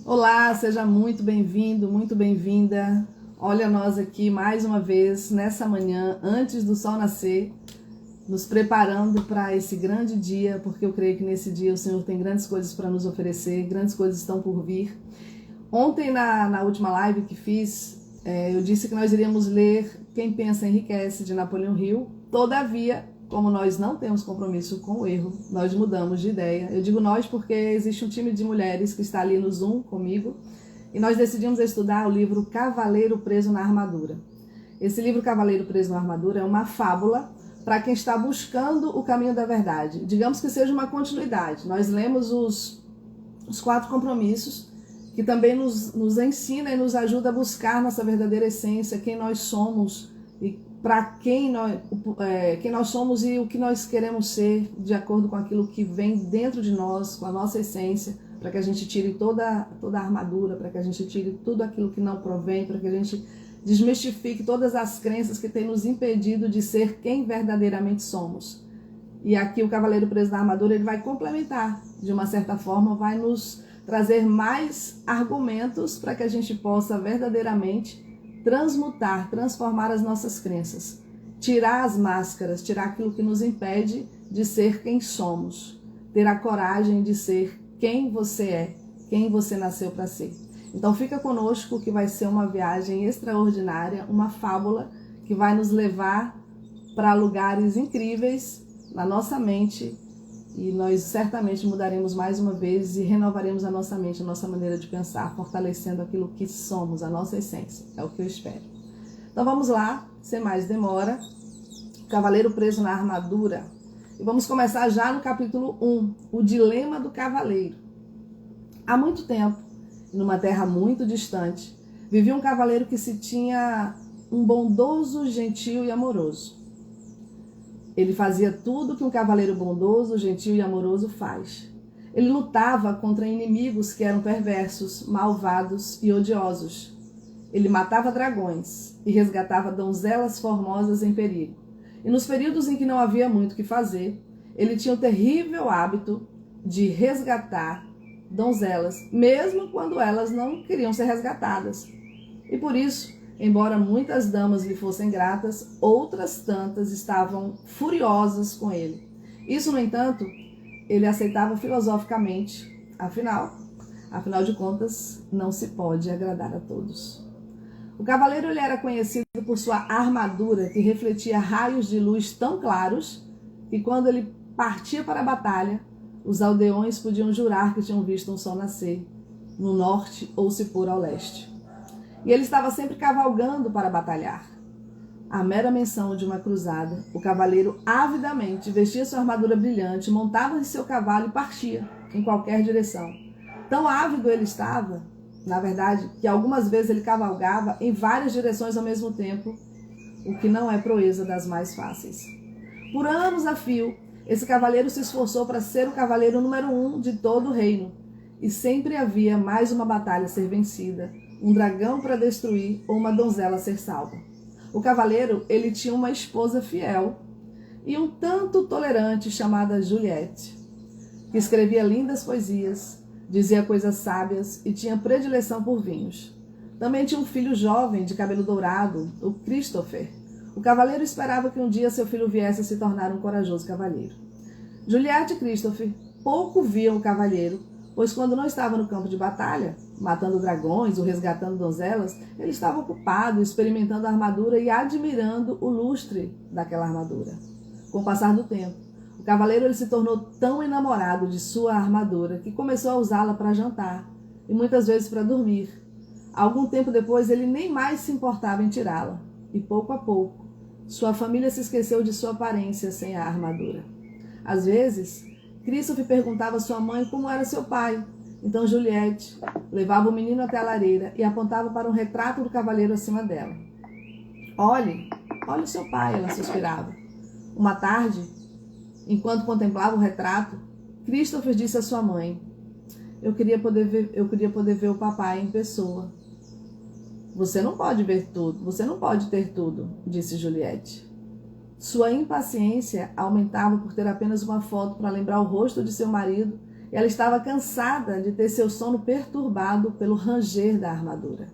Olá, seja muito bem-vindo, muito bem-vinda. Olha nós aqui mais uma vez nessa manhã, antes do sol nascer, nos preparando para esse grande dia, porque eu creio que nesse dia o Senhor tem grandes coisas para nos oferecer, grandes coisas estão por vir. Ontem, na última live que fiz, eu disse que nós iríamos ler Quem Pensa Enriquece, de Napoleão Hill. Todavia, como nós não temos compromisso com o erro, nós mudamos de ideia. Eu digo nós porque existe um time de mulheres que está ali no Zoom comigo e nós decidimos estudar o livro Cavaleiro Preso na Armadura. Esse livro Cavaleiro Preso na Armadura é uma fábula para quem está buscando o caminho da verdade. Digamos que seja uma continuidade. Nós lemos os 4 compromissos, que também nos ensina e nos ajuda a buscar nossa verdadeira essência, quem nós somos e para quem nós somos e o que nós queremos ser, de acordo com aquilo que vem dentro de nós, com a nossa essência, para que a gente tire toda a armadura, para que a gente tire tudo aquilo que não provém, para que a gente desmistifique todas as crenças que têm nos impedido de ser quem verdadeiramente somos. E aqui o Cavaleiro Preso na Armadura ele vai complementar, de uma certa forma, vai nos trazer mais argumentos para que a gente possa verdadeiramente transmutar, transformar as nossas crenças, tirar as máscaras, tirar aquilo que nos impede de ser quem somos, ter a coragem de ser quem você é, quem você nasceu para ser. Então fica conosco que vai ser uma viagem extraordinária, uma fábula que vai nos levar para lugares incríveis na nossa mente e nós certamente mudaremos mais uma vez e renovaremos a nossa mente, a nossa maneira de pensar, fortalecendo aquilo que somos, a nossa essência. É o que eu espero. Então vamos lá, sem mais demora. Cavaleiro Preso na Armadura. E vamos começar já no capítulo 1, o dilema do cavaleiro. Há muito tempo, numa terra muito distante, vivia um cavaleiro que se tinha um bondoso, gentil e amoroso. Ele fazia tudo que um cavaleiro bondoso, gentil e amoroso faz. Ele lutava contra inimigos que eram perversos, malvados e odiosos. Ele matava dragões e resgatava donzelas formosas em perigo. E nos períodos em que não havia muito o que fazer, ele tinha o terrível hábito de resgatar donzelas, mesmo quando elas não queriam ser resgatadas. E por isso, embora muitas damas lhe fossem gratas, outras tantas estavam furiosas com ele. Isso, no entanto, ele aceitava filosoficamente. Afinal de contas, não se pode agradar a todos. O cavaleiro ele era conhecido por sua armadura, que refletia raios de luz tão claros que quando ele partia para a batalha, os aldeões podiam jurar que tinham visto um sol nascer no norte ou se pôr ao leste. E ele estava sempre cavalgando para batalhar. À mera menção de uma cruzada, o cavaleiro avidamente vestia sua armadura brilhante, montava em seu cavalo e partia em qualquer direção. Tão ávido ele estava, na verdade, que algumas vezes ele cavalgava em várias direções ao mesmo tempo, o que não é proeza das mais fáceis. Por anos a fio, esse cavaleiro se esforçou para ser o cavaleiro número 1 de todo o reino, e sempre havia mais uma batalha a ser vencida, um dragão para destruir ou uma donzela a ser salva. O cavaleiro, ele tinha uma esposa fiel e um tanto tolerante chamada Juliette, que escrevia lindas poesias, dizia coisas sábias e tinha predileção por vinhos. Também tinha um filho jovem de cabelo dourado, o Christopher. O cavaleiro esperava que um dia seu filho viesse a se tornar um corajoso cavaleiro. Juliette e Christopher pouco viam o cavaleiro, pois quando não estava no campo de batalha, matando dragões ou resgatando donzelas, ele estava ocupado experimentando a armadura e admirando o lustre daquela armadura. Com o passar do tempo, o cavaleiro ele se tornou tão enamorado de sua armadura que começou a usá-la para jantar e muitas vezes para dormir. Algum tempo depois, ele nem mais se importava em tirá-la e pouco a pouco, sua família se esqueceu de sua aparência sem a armadura. Às vezes, Christopher perguntava à sua mãe como era seu pai. Então Juliette levava o menino até a lareira e apontava para um retrato do cavaleiro acima dela. Olhe o seu pai, ela suspirava. Uma tarde, enquanto contemplava o retrato, Christopher disse à sua mãe: eu queria poder ver o papai em pessoa. Você não pode ver tudo, você não pode ter tudo, disse Juliette. Sua impaciência aumentava por ter apenas uma foto para lembrar o rosto de seu marido Ela estava cansada de ter seu sono perturbado pelo ranger da armadura.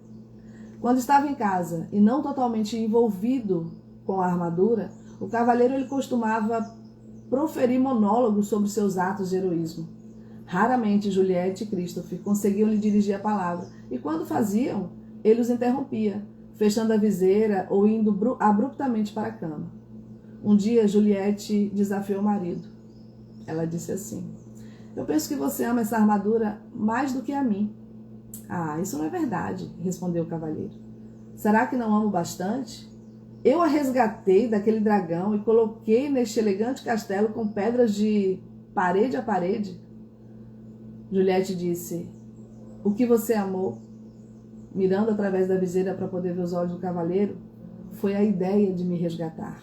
Quando estava em casa e não totalmente envolvido com a armadura, o cavaleiro ele costumava proferir monólogos sobre seus atos de heroísmo. Raramente Juliette e Christopher conseguiam lhe dirigir a palavra, e quando faziam, ele os interrompia, fechando a viseira ou indo abruptamente para a cama. Um dia, Juliette desafiou o marido. Ela disse assim: eu penso que você ama essa armadura mais do que a mim. Ah, isso não é verdade, respondeu o cavaleiro. Será que não amo bastante? Eu a resgatei daquele dragão e coloquei neste elegante castelo com pedras de parede a parede. Juliette disse: o que você amou, mirando através da viseira para poder ver os olhos do cavaleiro, foi a ideia de me resgatar.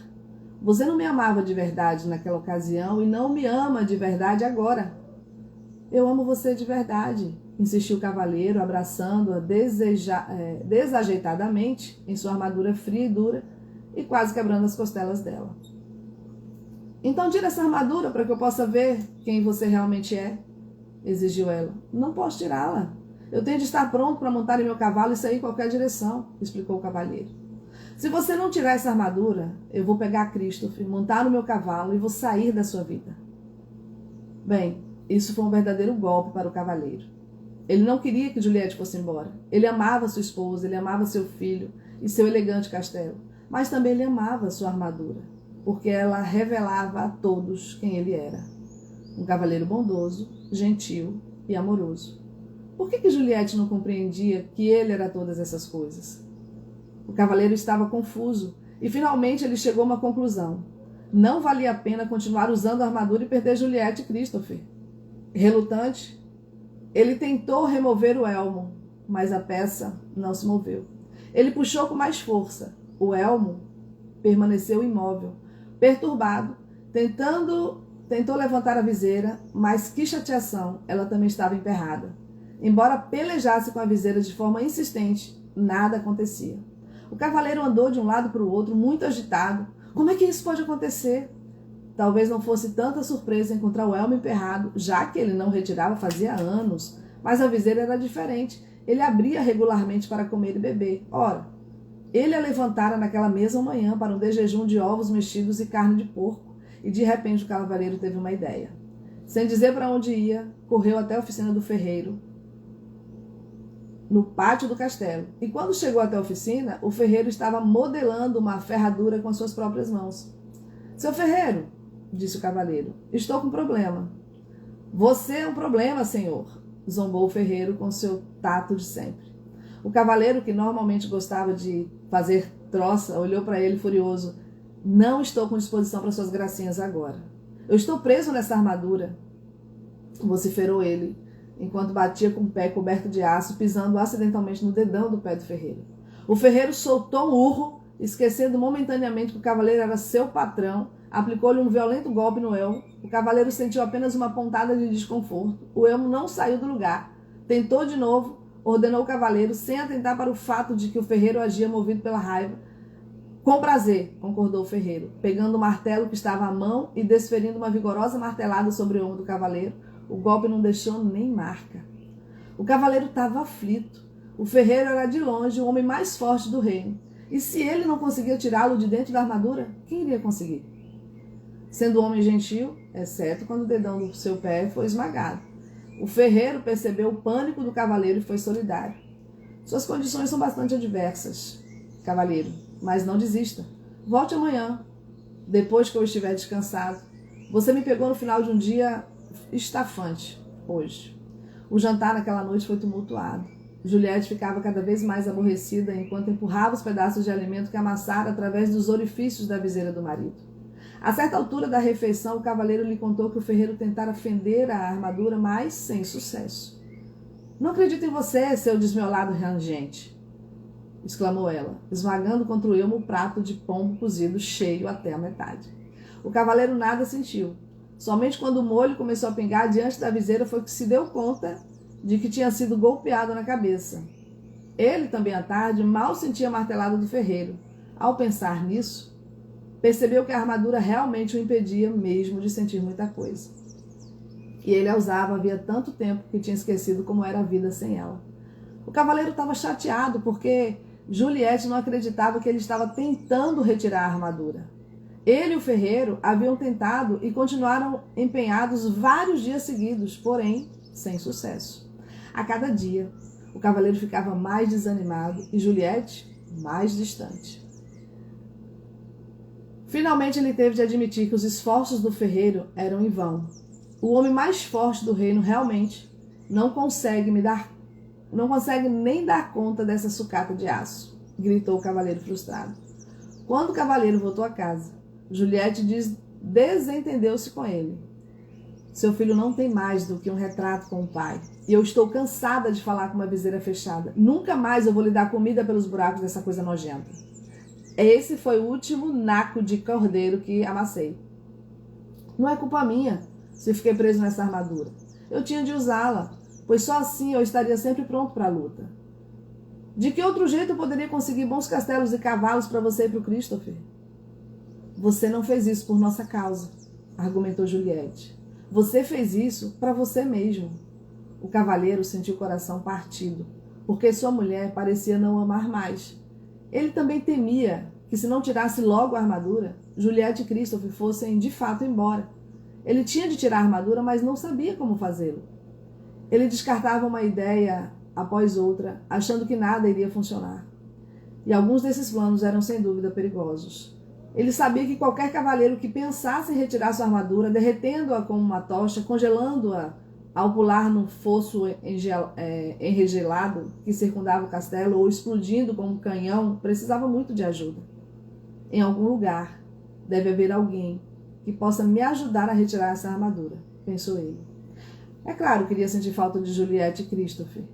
Você não me amava de verdade naquela ocasião e não me ama de verdade agora. Eu amo você de verdade, insistiu o cavaleiro, abraçando-a desajeitadamente em sua armadura fria e dura e quase quebrando as costelas dela. Então tira essa armadura para que eu possa ver quem você realmente é, exigiu ela. Não posso tirá-la. Eu tenho de estar pronto para montar em meu cavalo e sair em qualquer direção, explicou o cavaleiro. Se você não tirar essa armadura, eu vou pegar Christopher, montar no meu cavalo e vou sair da sua vida. Bem, isso foi um verdadeiro golpe para o cavaleiro. Ele não queria que Juliette fosse embora. Ele amava sua esposa, ele amava seu filho e seu elegante castelo. Mas também ele amava sua armadura, porque ela revelava a todos quem ele era. Um cavaleiro bondoso, gentil e amoroso. Por que Juliette não compreendia que ele era todas essas coisas? O cavaleiro estava confuso e finalmente ele chegou a uma conclusão. Não valia a pena continuar usando a armadura e perder Juliette e Christopher. Relutante, ele tentou remover o elmo, mas a peça não se moveu. Ele puxou com mais força. O elmo permaneceu imóvel, perturbado, tentou levantar a viseira, mas que chateação, ela também estava emperrada. Embora pelejasse com a viseira de forma insistente, nada acontecia. O cavaleiro andou de um lado para o outro, muito agitado. Como é que isso pode acontecer? Talvez não fosse tanta surpresa encontrar o elmo emperrado, já que ele não retirava fazia anos. Mas a viseira era diferente. Ele abria regularmente para comer e beber. Ora, ele a levantara naquela mesma manhã para um desjejum de ovos mexidos e carne de porco. E de repente o cavaleiro teve uma ideia. Sem dizer para onde ia, correu até a oficina do ferreiro, no pátio do castelo. E quando chegou até a oficina, o ferreiro estava modelando uma ferradura com suas próprias mãos. Seu ferreiro, disse o cavaleiro, estou com um problema. Você é um problema, senhor, zombou o ferreiro com seu tato de sempre. O cavaleiro, que normalmente gostava de fazer troça, olhou para ele furioso. Não estou com disposição para suas gracinhas agora. Eu estou preso nessa armadura, vociferou ele, enquanto batia com o pé coberto de aço, pisando acidentalmente no dedão do pé do ferreiro. O ferreiro soltou um urro, esquecendo momentaneamente que o cavaleiro era seu patrão, aplicou-lhe um violento golpe no elmo. O cavaleiro sentiu apenas uma pontada de desconforto. O elmo não saiu do lugar. Tentou de novo, ordenou o cavaleiro, sem atentar para o fato de que o ferreiro agia movido pela raiva. Com prazer, concordou o ferreiro, pegando o martelo que estava à mão e desferindo uma vigorosa martelada sobre o ombro do cavaleiro. O golpe não deixou nem marca. O cavaleiro estava aflito. O ferreiro era de longe o homem mais forte do reino. E se ele não conseguia tirá-lo de dentro da armadura, quem iria conseguir? Sendo um homem gentil, exceto quando o dedão do seu pé foi esmagado. O ferreiro percebeu o pânico do cavaleiro e foi solidário. Suas condições são bastante adversas, cavaleiro, mas não desista. Volte amanhã, depois que eu estiver descansado. Você me pegou no final de um dia estafante, hoje. O jantar naquela noite foi tumultuado. Juliette ficava cada vez mais aborrecida enquanto empurrava os pedaços de alimento que amassara através dos orifícios da viseira do marido. A certa altura da refeição, o cavaleiro lhe contou que o ferreiro tentara fender a armadura, mas sem sucesso. Não acredito em você, seu desmiolado rangente, exclamou ela, esmagando contra o elmo o prato de pombo cozido cheio até a metade. O cavaleiro nada sentiu. Somente quando o molho começou a pingar diante da viseira foi que se deu conta de que tinha sido golpeado na cabeça. Ele, também à tarde, mal sentia a martelada do ferreiro. Ao pensar nisso, percebeu que a armadura realmente o impedia mesmo de sentir muita coisa. e ele a usava havia tanto tempo que tinha esquecido como era a vida sem ela. O cavaleiro estava chateado porque Juliette não acreditava que ele estava tentando retirar a armadura. Ele e o ferreiro haviam tentado e continuaram empenhados vários dias seguidos, porém sem sucesso. A cada dia, o cavaleiro ficava mais desanimado e Juliette mais distante. Finalmente ele teve de admitir que os esforços do ferreiro eram em vão. O homem mais forte do reino realmente não consegue nem dar conta dessa sucata de aço, gritou o cavaleiro frustrado. Quando o cavaleiro voltou a casa, Juliette desentendeu-se com ele. Seu filho não tem mais do que um retrato com o pai. E eu estou cansada de falar com uma viseira fechada. Nunca mais eu vou lhe dar comida pelos buracos dessa coisa nojenta. Esse foi o último naco de cordeiro que amassei. Não é culpa minha se fiquei preso nessa armadura. Eu tinha de usá-la, pois só assim eu estaria sempre pronto para a luta. De que outro jeito eu poderia conseguir bons castelos e cavalos para você e para o Christopher? Você não fez isso por nossa causa, argumentou Juliette. Você fez isso para você mesmo. O cavaleiro sentiu o coração partido, porque sua mulher parecia não o amar mais. Ele também temia que, se não tirasse logo a armadura, Juliette e Christopher fossem de fato embora. Ele tinha de tirar a armadura, mas não sabia como fazê-lo. Ele descartava uma ideia após outra, achando que nada iria funcionar. E alguns desses planos eram sem dúvida perigosos. Ele sabia que qualquer cavaleiro que pensasse em retirar sua armadura, derretendo-a como uma tocha, congelando-a ao pular num fosso enregelado que circundava o castelo, ou explodindo com um canhão, precisava muito de ajuda. Em algum lugar deve haver alguém que possa me ajudar a retirar essa armadura, pensou ele. É claro que iria sentir falta de Juliette e Christopher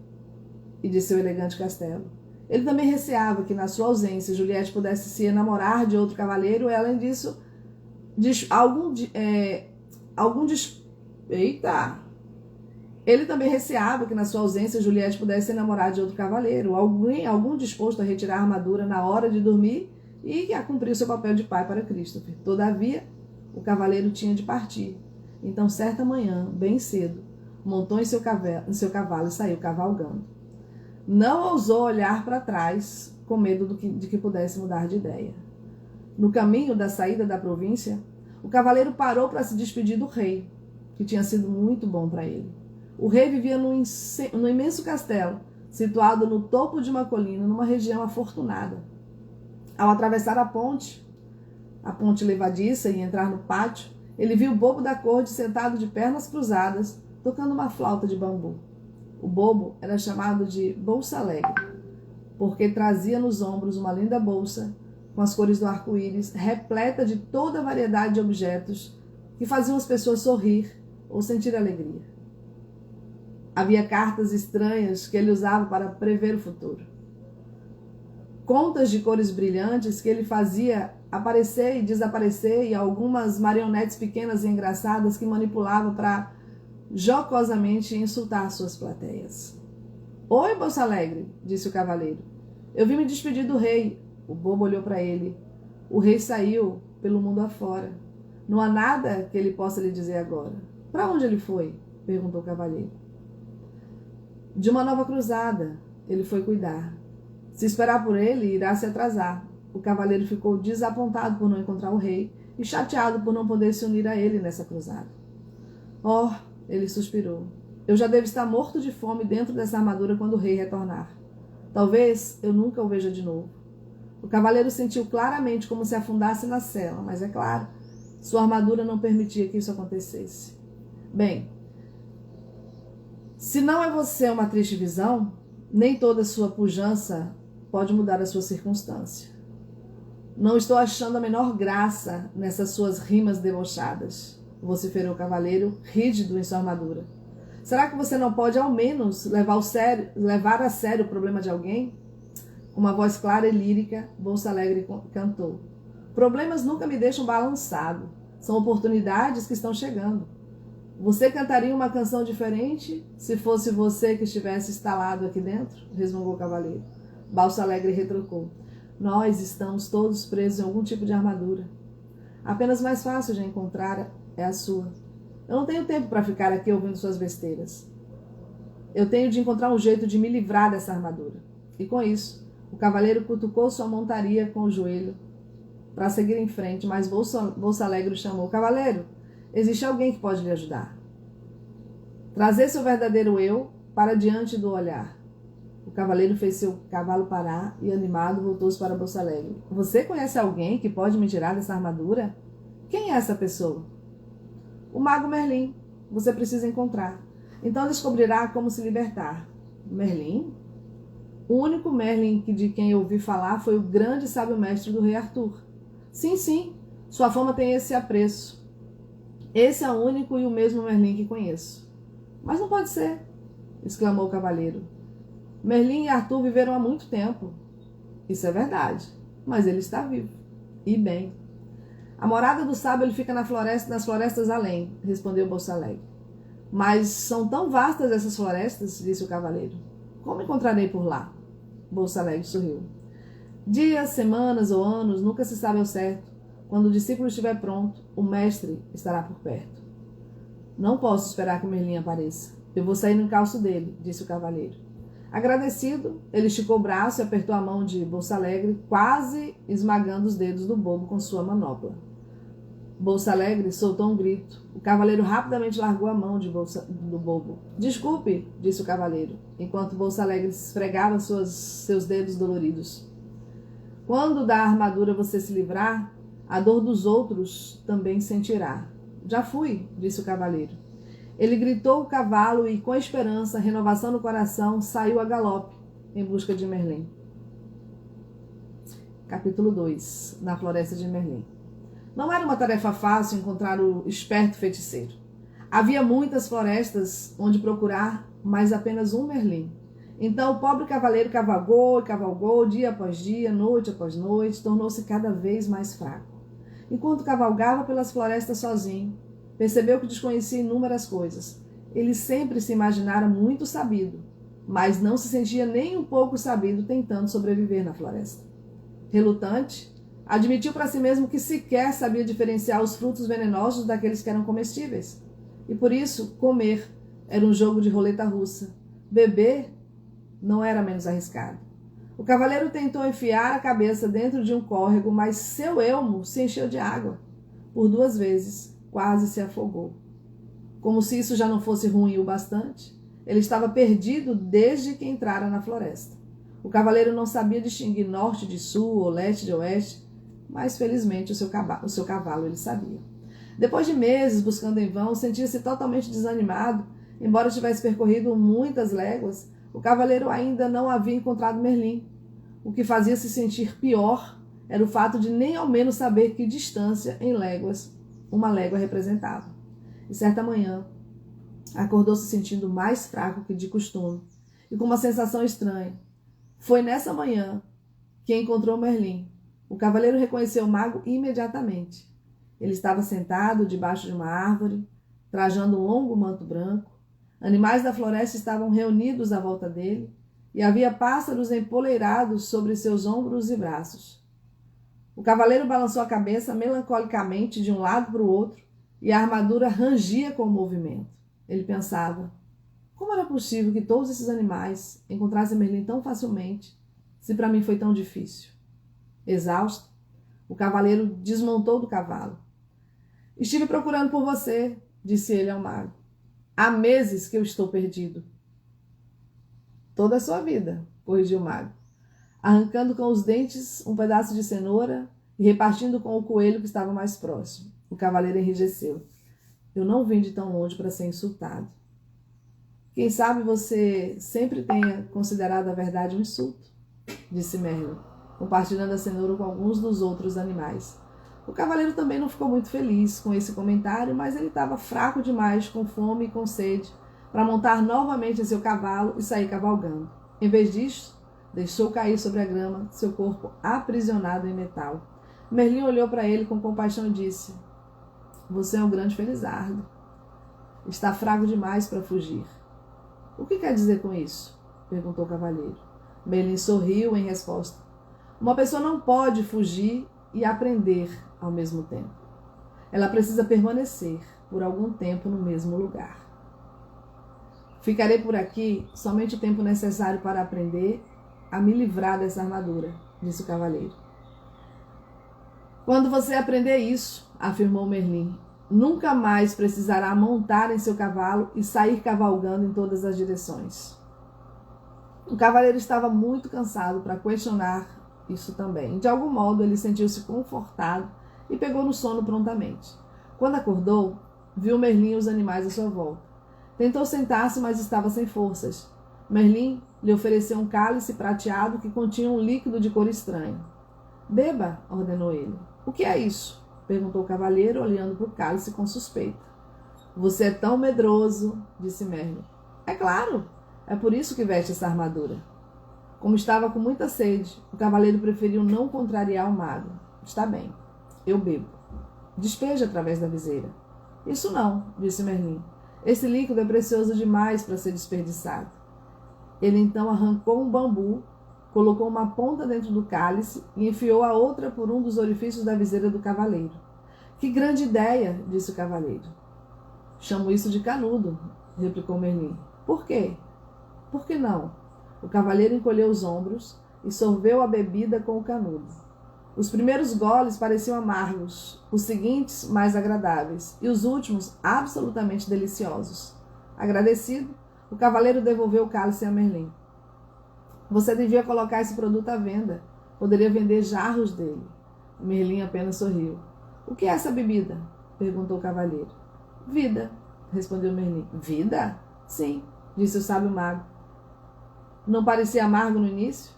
e de seu elegante castelo. Ele também receava que, na sua ausência, Juliette pudesse se enamorar de outro cavaleiro e, além disso, Ele também receava que, na sua ausência, Juliette pudesse se enamorar de outro cavaleiro, algum disposto a retirar a armadura na hora de dormir e a cumprir seu papel de pai para Christopher. Todavia, o cavaleiro tinha de partir. Então, certa manhã, bem cedo, montou em seu cavalo e saiu cavalgando. Não ousou olhar para trás, com medo de que pudesse mudar de ideia. No caminho da saída da província, o cavaleiro parou para se despedir do rei, que tinha sido muito bom para ele. O rei vivia num imenso castelo, situado no topo de uma colina, numa região afortunada. Ao atravessar a ponte levadiça, e entrar no pátio, ele viu o bobo da corte sentado de pernas cruzadas, tocando uma flauta de bambu. O bobo era chamado de Bolsa Alegre, porque trazia nos ombros uma linda bolsa com as cores do arco-íris, repleta de toda a variedade de objetos que faziam as pessoas sorrir ou sentir alegria. Havia cartas estranhas que ele usava para prever o futuro. Contas de cores brilhantes que ele fazia aparecer e desaparecer, e algumas marionetes pequenas e engraçadas que manipulava para jocosamente insultar suas plateias. Oi, Bolsa Alegre, disse o cavaleiro. Eu vim me despedir do rei. O bobo olhou para ele. O rei saiu pelo mundo afora. Não há nada que ele possa lhe dizer agora. Para onde ele foi? Perguntou o cavaleiro. De uma nova cruzada. Ele foi cuidar. Se esperar por ele, irá se atrasar. O cavaleiro ficou desapontado por não encontrar o rei e chateado por não poder se unir a ele nessa cruzada. Oh, ele suspirou. Eu já devo estar morto de fome dentro dessa armadura quando o rei retornar. Talvez eu nunca o veja de novo. O cavaleiro sentiu claramente como se afundasse na cela, mas é claro, sua armadura não permitia que isso acontecesse. Bem, se não é você uma triste visão, nem toda sua pujança pode mudar a sua circunstância. Não estou achando a menor graça nessas suas rimas debochadas, vociferou o cavaleiro, rígido em sua armadura. Será que você não pode, ao menos, levar a sério o problema de alguém? Com uma voz clara e lírica, Bolsa Alegre cantou. Problemas nunca me deixam balançado. São oportunidades que estão chegando. Você cantaria uma canção diferente se fosse você que estivesse instalado aqui dentro? Resmungou o cavaleiro. Bolsa Alegre retrucou. Nós estamos todos presos em algum tipo de armadura. Apenas mais fácil de encontrar é a sua. Eu não tenho tempo para ficar aqui ouvindo suas besteiras. Eu tenho de encontrar um jeito de me livrar dessa armadura. E com isso, o cavaleiro cutucou sua montaria com o joelho para seguir em frente, mas Bolsa Alegre chamou: Cavaleiro, existe alguém que pode lhe ajudar. Trazer seu verdadeiro eu para diante do olhar. O cavaleiro fez seu cavalo parar e, animado, voltou-se para Bolsa Alegre. Você conhece alguém que pode me tirar dessa armadura? Quem é essa pessoa? O mago Merlin. Você precisa encontrar. Então descobrirá como se libertar. Merlin? O único Merlin de quem eu ouvi falar foi o grande sábio mestre do rei Arthur. Sim, sua fama tem esse apreço. Esse é o único e o mesmo Merlin que conheço. Mas não pode ser, exclamou o cavaleiro. Merlin e Arthur viveram há muito tempo. Isso é verdade, mas ele está vivo. E bem. A morada do sábio ele fica nas florestas além, respondeu Bolsa Alegre. Mas são tão vastas essas florestas, disse o cavaleiro. Como encontrarei por lá? Bolsa Alegre sorriu. Dias, semanas ou anos, nunca se sabe ao certo. Quando o discípulo estiver pronto, o mestre estará por perto. Não posso esperar que Merlin apareça. Eu vou sair no encalço dele, disse o cavaleiro. Agradecido, ele esticou o braço e apertou a mão de Bolsa Alegre, quase esmagando os dedos do bobo com sua manopla. Bolsa Alegre soltou um grito. O cavaleiro rapidamente largou a mão do bobo. Desculpe, disse o cavaleiro, enquanto Bolsa Alegre esfregava seus dedos doloridos. Quando da armadura você se livrar, a dor dos outros também sentirá. Já fui, disse o cavaleiro. Ele gritou o cavalo e, com esperança, renovação no coração, saiu a galope em busca de Merlin. Capítulo 2. Na floresta de Merlin. Não era uma tarefa fácil encontrar o esperto feiticeiro. Havia muitas florestas onde procurar, mas apenas um Merlin. Então o pobre cavaleiro cavalgou e cavalgou, dia após dia, noite após noite, tornou-se cada vez mais fraco. Enquanto cavalgava pelas florestas sozinho, percebeu que desconhecia inúmeras coisas. Ele sempre se imaginara muito sabido, mas não se sentia nem um pouco sabido tentando sobreviver na floresta. Relutante, admitiu para si mesmo que sequer sabia diferenciar os frutos venenosos daqueles que eram comestíveis. E por isso, comer era um jogo de roleta russa. Beber não era menos arriscado. O cavaleiro tentou enfiar a cabeça dentro de um córrego, mas seu elmo se encheu de água. Por 2 vezes, quase se afogou. Como se isso já não fosse ruim o bastante, ele estava perdido desde que entrara na floresta. O cavaleiro não sabia distinguir norte de sul ou leste de oeste, mas felizmente o seu cavalo ele sabia. Depois de meses buscando em vão, sentia-se totalmente desanimado. Embora tivesse percorrido muitas léguas, o cavaleiro ainda não havia encontrado Merlin. O que fazia se sentir pior era o fato de nem ao menos saber que distância em léguas uma légua representava. E certa manhã, acordou se sentindo mais fraco que de costume e com uma sensação estranha. Foi nessa manhã que encontrou Merlin. O cavaleiro reconheceu o mago imediatamente. Ele estava sentado debaixo de uma árvore, trajando um longo manto branco. Animais da floresta estavam reunidos à volta dele e havia pássaros empoleirados sobre seus ombros e braços. O cavaleiro balançou a cabeça melancolicamente de um lado para o outro e a armadura rangia com o movimento. Ele pensava: como era possível que todos esses animais encontrassem Merlin tão facilmente, se para mim foi tão difícil? Exausto, o cavaleiro desmontou do cavalo. Estive procurando por você, disse ele ao mago. Há meses que eu estou perdido. Toda a sua vida, corrigiu o mago, arrancando com os dentes um pedaço de cenoura e repartindo com o coelho que estava mais próximo. O cavaleiro enrijeceu. Eu não vim de tão longe para ser insultado. Quem sabe você sempre tenha considerado a verdade um insulto, disse Merlin, compartilhando a cenoura com alguns dos outros animais. O cavaleiro também não ficou muito feliz com esse comentário, mas ele estava fraco demais, com fome e com sede, para montar novamente em seu cavalo e sair cavalgando. Em vez disso, deixou cair sobre a grama seu corpo aprisionado em metal. Merlin olhou para ele com compaixão e disse: você é um grande felizardo. Está fraco demais para fugir. O que quer dizer com isso? Perguntou o cavaleiro. Merlin sorriu em resposta. Uma pessoa não pode fugir e aprender ao mesmo tempo. Ela precisa permanecer, por algum tempo no mesmo lugar. Ficarei por aqui somente o tempo necessário para aprender a me livrar dessa armadura, disse o cavaleiro. Quando você aprender isso, afirmou Merlin, nunca mais precisará montar em seu cavalo e sair cavalgando em todas as direções. O cavaleiro estava muito cansado para questionar isso também. De algum modo, ele sentiu-se confortado e pegou no sono prontamente. Quando acordou, viu Merlin e os animais à sua volta. Tentou sentar-se, mas estava sem forças. Merlin lhe ofereceu um cálice prateado que continha um líquido de cor estranha. Beba, ordenou ele. O que é isso? Perguntou o cavaleiro, olhando para o cálice com suspeita. Você é tão medroso, disse Merlin. É claro, é por isso que veste essa armadura. Como estava com muita sede, o cavaleiro preferiu não contrariar o mago. Está bem, eu bebo. Despeje através da viseira. Isso não, disse Merlin. Esse líquido é precioso demais para ser desperdiçado. Ele então arrancou um bambu, colocou uma ponta dentro do cálice e enfiou a outra por um dos orifícios da viseira do cavaleiro. Que grande ideia, disse o cavaleiro. Chamo isso de canudo, replicou Merlin. Por quê? Por que não? O cavaleiro encolheu os ombros e sorveu a bebida com o canudo. Os primeiros goles pareciam amargos, os seguintes mais agradáveis e os últimos absolutamente deliciosos. Agradecido, o cavaleiro devolveu o cálice a Merlin. Você devia colocar esse produto à venda. Poderia vender jarros dele. Merlin apenas sorriu. O que é essa bebida? Perguntou o cavaleiro. Vida, respondeu Merlin. Vida? Sim, disse o sábio mago. Não parecia amargo no início?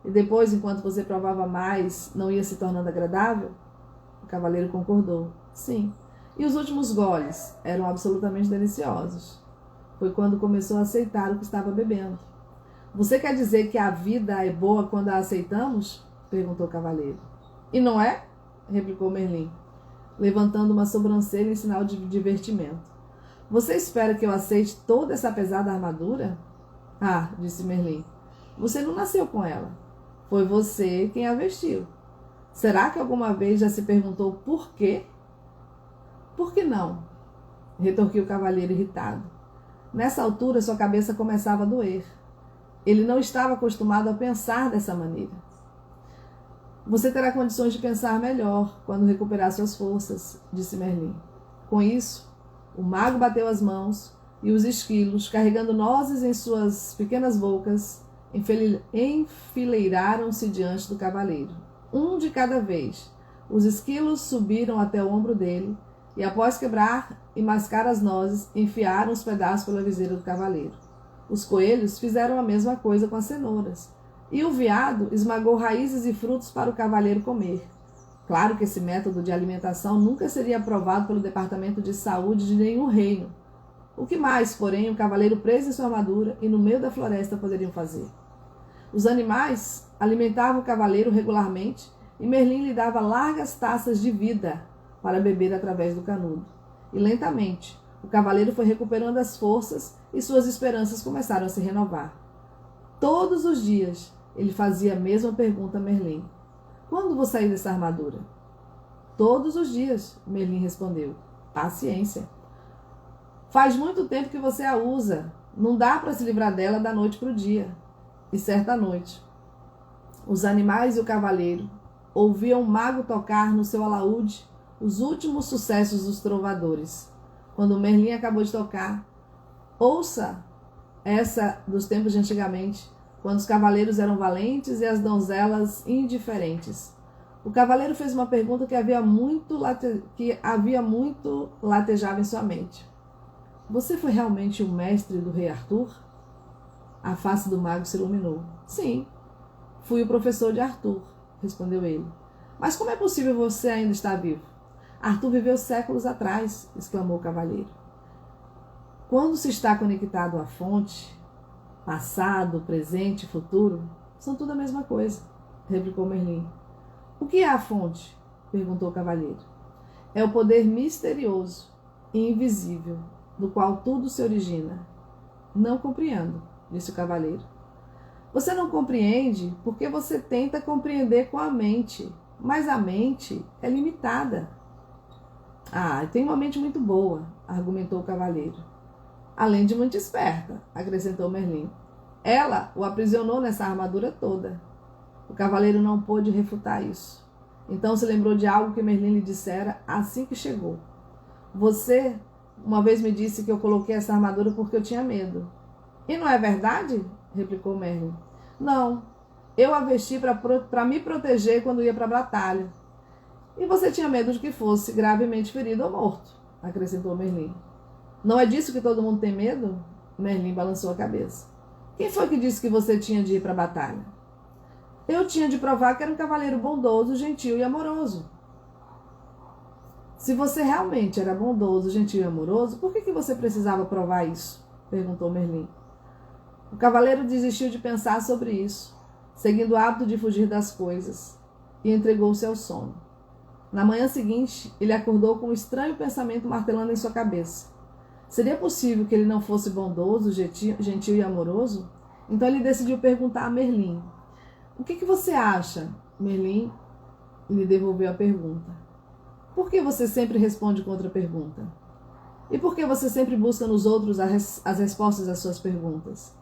E depois, enquanto você provava mais, não ia se tornando agradável? O cavaleiro concordou. Sim. E os últimos goles eram absolutamente deliciosos. Foi quando começou a aceitar o que estava bebendo. Você quer dizer que a vida é boa quando a aceitamos? Perguntou o cavaleiro. E não é? Replicou Merlin, levantando uma sobrancelha em sinal de divertimento. Você espera que eu aceite toda essa pesada armadura? Ah, disse Merlin, você não nasceu com ela. Foi você quem a vestiu. Será que alguma vez já se perguntou por quê? Por que não? Retorquiu o cavaleiro irritado. Nessa altura, sua cabeça começava a doer. Ele não estava acostumado a pensar dessa maneira. Você terá condições de pensar melhor quando recuperar suas forças, disse Merlin. Com isso, o mago bateu as mãos e os esquilos, carregando nozes em suas pequenas bocas, enfileiraram-se diante do cavaleiro. Um de cada vez. Os esquilos subiram até o ombro dele e, após quebrar e mascar as nozes, enfiaram os pedaços pela viseira do cavaleiro. Os coelhos fizeram a mesma coisa com as cenouras. E o veado esmagou raízes e frutos para o cavaleiro comer. Claro que esse método de alimentação nunca seria aprovado pelo Departamento de Saúde de nenhum reino. O que mais, porém, o cavaleiro preso em sua armadura e no meio da floresta poderiam fazer? Os animais alimentavam o cavaleiro regularmente e Merlin lhe dava largas taças de vida para beber através do canudo. E lentamente, o cavaleiro foi recuperando as forças e suas esperanças começaram a se renovar. Todos os dias, ele fazia a mesma pergunta a Merlin. Quando vou sair dessa armadura? Todos os dias, Merlin respondeu. Paciência. Faz muito tempo que você a usa. Não dá para se livrar dela da noite para o dia. E certa noite, os animais e o cavaleiro ouviam o mago tocar no seu alaúde os últimos sucessos dos trovadores. Quando Merlin acabou de tocar, ouça essa dos tempos de antigamente, quando os cavaleiros eram valentes e as donzelas indiferentes. O cavaleiro fez uma pergunta que havia muito latejava em sua mente. Você foi realmente o mestre do rei Arthur? A face do mago se iluminou. Sim, fui o professor de Arthur, respondeu ele. Mas como é possível você ainda estar vivo? Arthur viveu séculos atrás, exclamou o cavaleiro. Quando se está conectado à fonte, passado, presente e futuro, são tudo a mesma coisa, replicou Merlin. O que é a fonte? Perguntou o cavaleiro. É o poder misterioso e invisível, do qual tudo se origina. Não compreendo, disse o cavaleiro. Você não compreende porque você tenta compreender com a mente, mas a mente é limitada. Ah, tem uma mente muito boa, argumentou o cavaleiro. Além de muito esperta, acrescentou Merlin. Ela o aprisionou nessa armadura toda. O cavaleiro não pôde refutar isso. Então se lembrou de algo que Merlin lhe dissera assim que chegou. Você uma vez me disse que eu coloquei essa armadura porque eu tinha medo. E não é verdade? Replicou Merlin. Não, eu a vesti para me proteger quando ia para a batalha. E você tinha medo de que fosse gravemente ferido ou morto, acrescentou Merlin. Não é disso que todo mundo tem medo? Merlin balançou a cabeça. Quem foi que disse que você tinha de ir para a batalha? Eu tinha de provar que era um cavaleiro bondoso, gentil e amoroso. Se você realmente era bondoso, gentil e amoroso, por que você precisava provar isso? Perguntou Merlin. O cavaleiro desistiu de pensar sobre isso, seguindo o hábito de fugir das coisas, e entregou-se ao sono. Na manhã seguinte, ele acordou com um estranho pensamento martelando em sua cabeça. Seria possível que ele não fosse bondoso, gentil e amoroso? Então ele decidiu perguntar a Merlin. O que você acha? Merlin lhe devolveu a pergunta. Por que você sempre responde com outra pergunta? E por que você sempre busca nos outros as respostas às suas perguntas?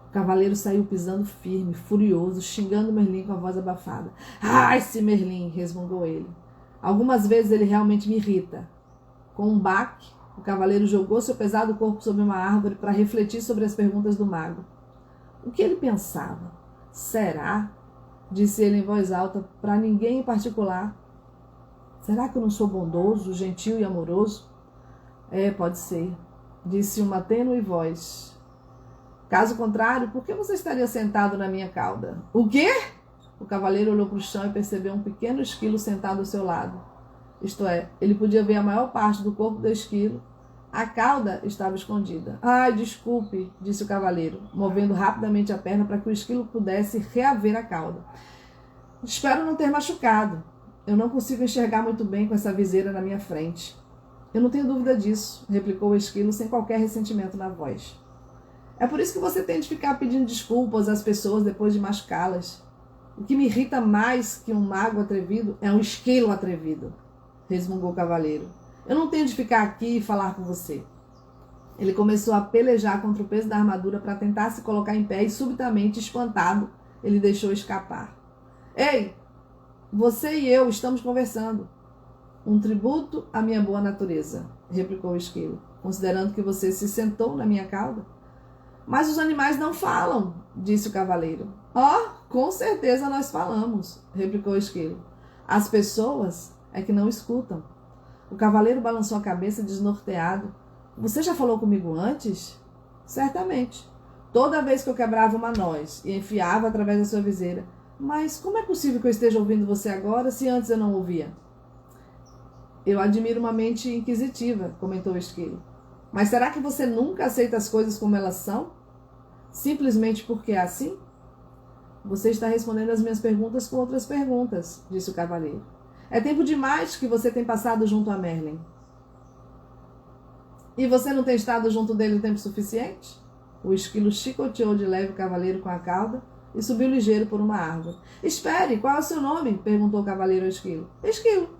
O cavaleiro saiu pisando firme, furioso, xingando Merlin com a voz abafada. Ah, esse Merlin! Resmungou ele. Algumas vezes ele realmente me irrita. Com um baque, o cavaleiro jogou seu pesado corpo sobre uma árvore para refletir sobre as perguntas do mago. O que ele pensava? Será? Disse ele em voz alta, para ninguém em particular. Será que eu não sou bondoso, gentil e amoroso? Pode ser, disse uma tênue voz. Caso contrário, por que você estaria sentado na minha cauda? O quê? O cavaleiro olhou para o chão e percebeu um pequeno esquilo sentado ao seu lado. Isto é, ele podia ver a maior parte do corpo do esquilo. A cauda estava escondida. Ai, desculpe, disse o cavaleiro, movendo rapidamente a perna para que o esquilo pudesse reaver a cauda. Espero não ter machucado. Eu não consigo enxergar muito bem com essa viseira na minha frente. Eu não tenho dúvida disso, replicou o esquilo sem qualquer ressentimento na voz. É por isso que você tem de ficar pedindo desculpas às pessoas depois de machucá-las. O que me irrita mais que um mago atrevido é um esquilo atrevido, resmungou o cavaleiro. Eu não tenho de ficar aqui e falar com você. Ele começou a pelejar contra o peso da armadura para tentar se colocar em pé e, subitamente, espantado, ele deixou escapar. Ei, você e eu estamos conversando. Um tributo à minha boa natureza, replicou o esquilo, considerando que você se sentou na minha cauda. Mas os animais não falam, disse o cavaleiro. Com certeza nós falamos, replicou o esquilo. As pessoas é que não escutam. O cavaleiro balançou a cabeça desnorteado. Você já falou comigo antes? Certamente. Toda vez que eu quebrava uma noz e enfiava através da sua viseira. Mas como é possível que eu esteja ouvindo você agora se antes eu não ouvia? Eu admiro uma mente inquisitiva, comentou o esquilo. Mas será que você nunca aceita as coisas como elas são? Simplesmente porque é assim? Você está respondendo as minhas perguntas com outras perguntas, disse o cavaleiro. É tempo demais que você tem passado junto a Merlin. E você não tem estado junto dele o tempo suficiente? O esquilo chicoteou de leve o cavaleiro com a cauda e subiu ligeiro por uma árvore. Espere, qual é o seu nome? Perguntou o cavaleiro ao esquilo. Esquilo,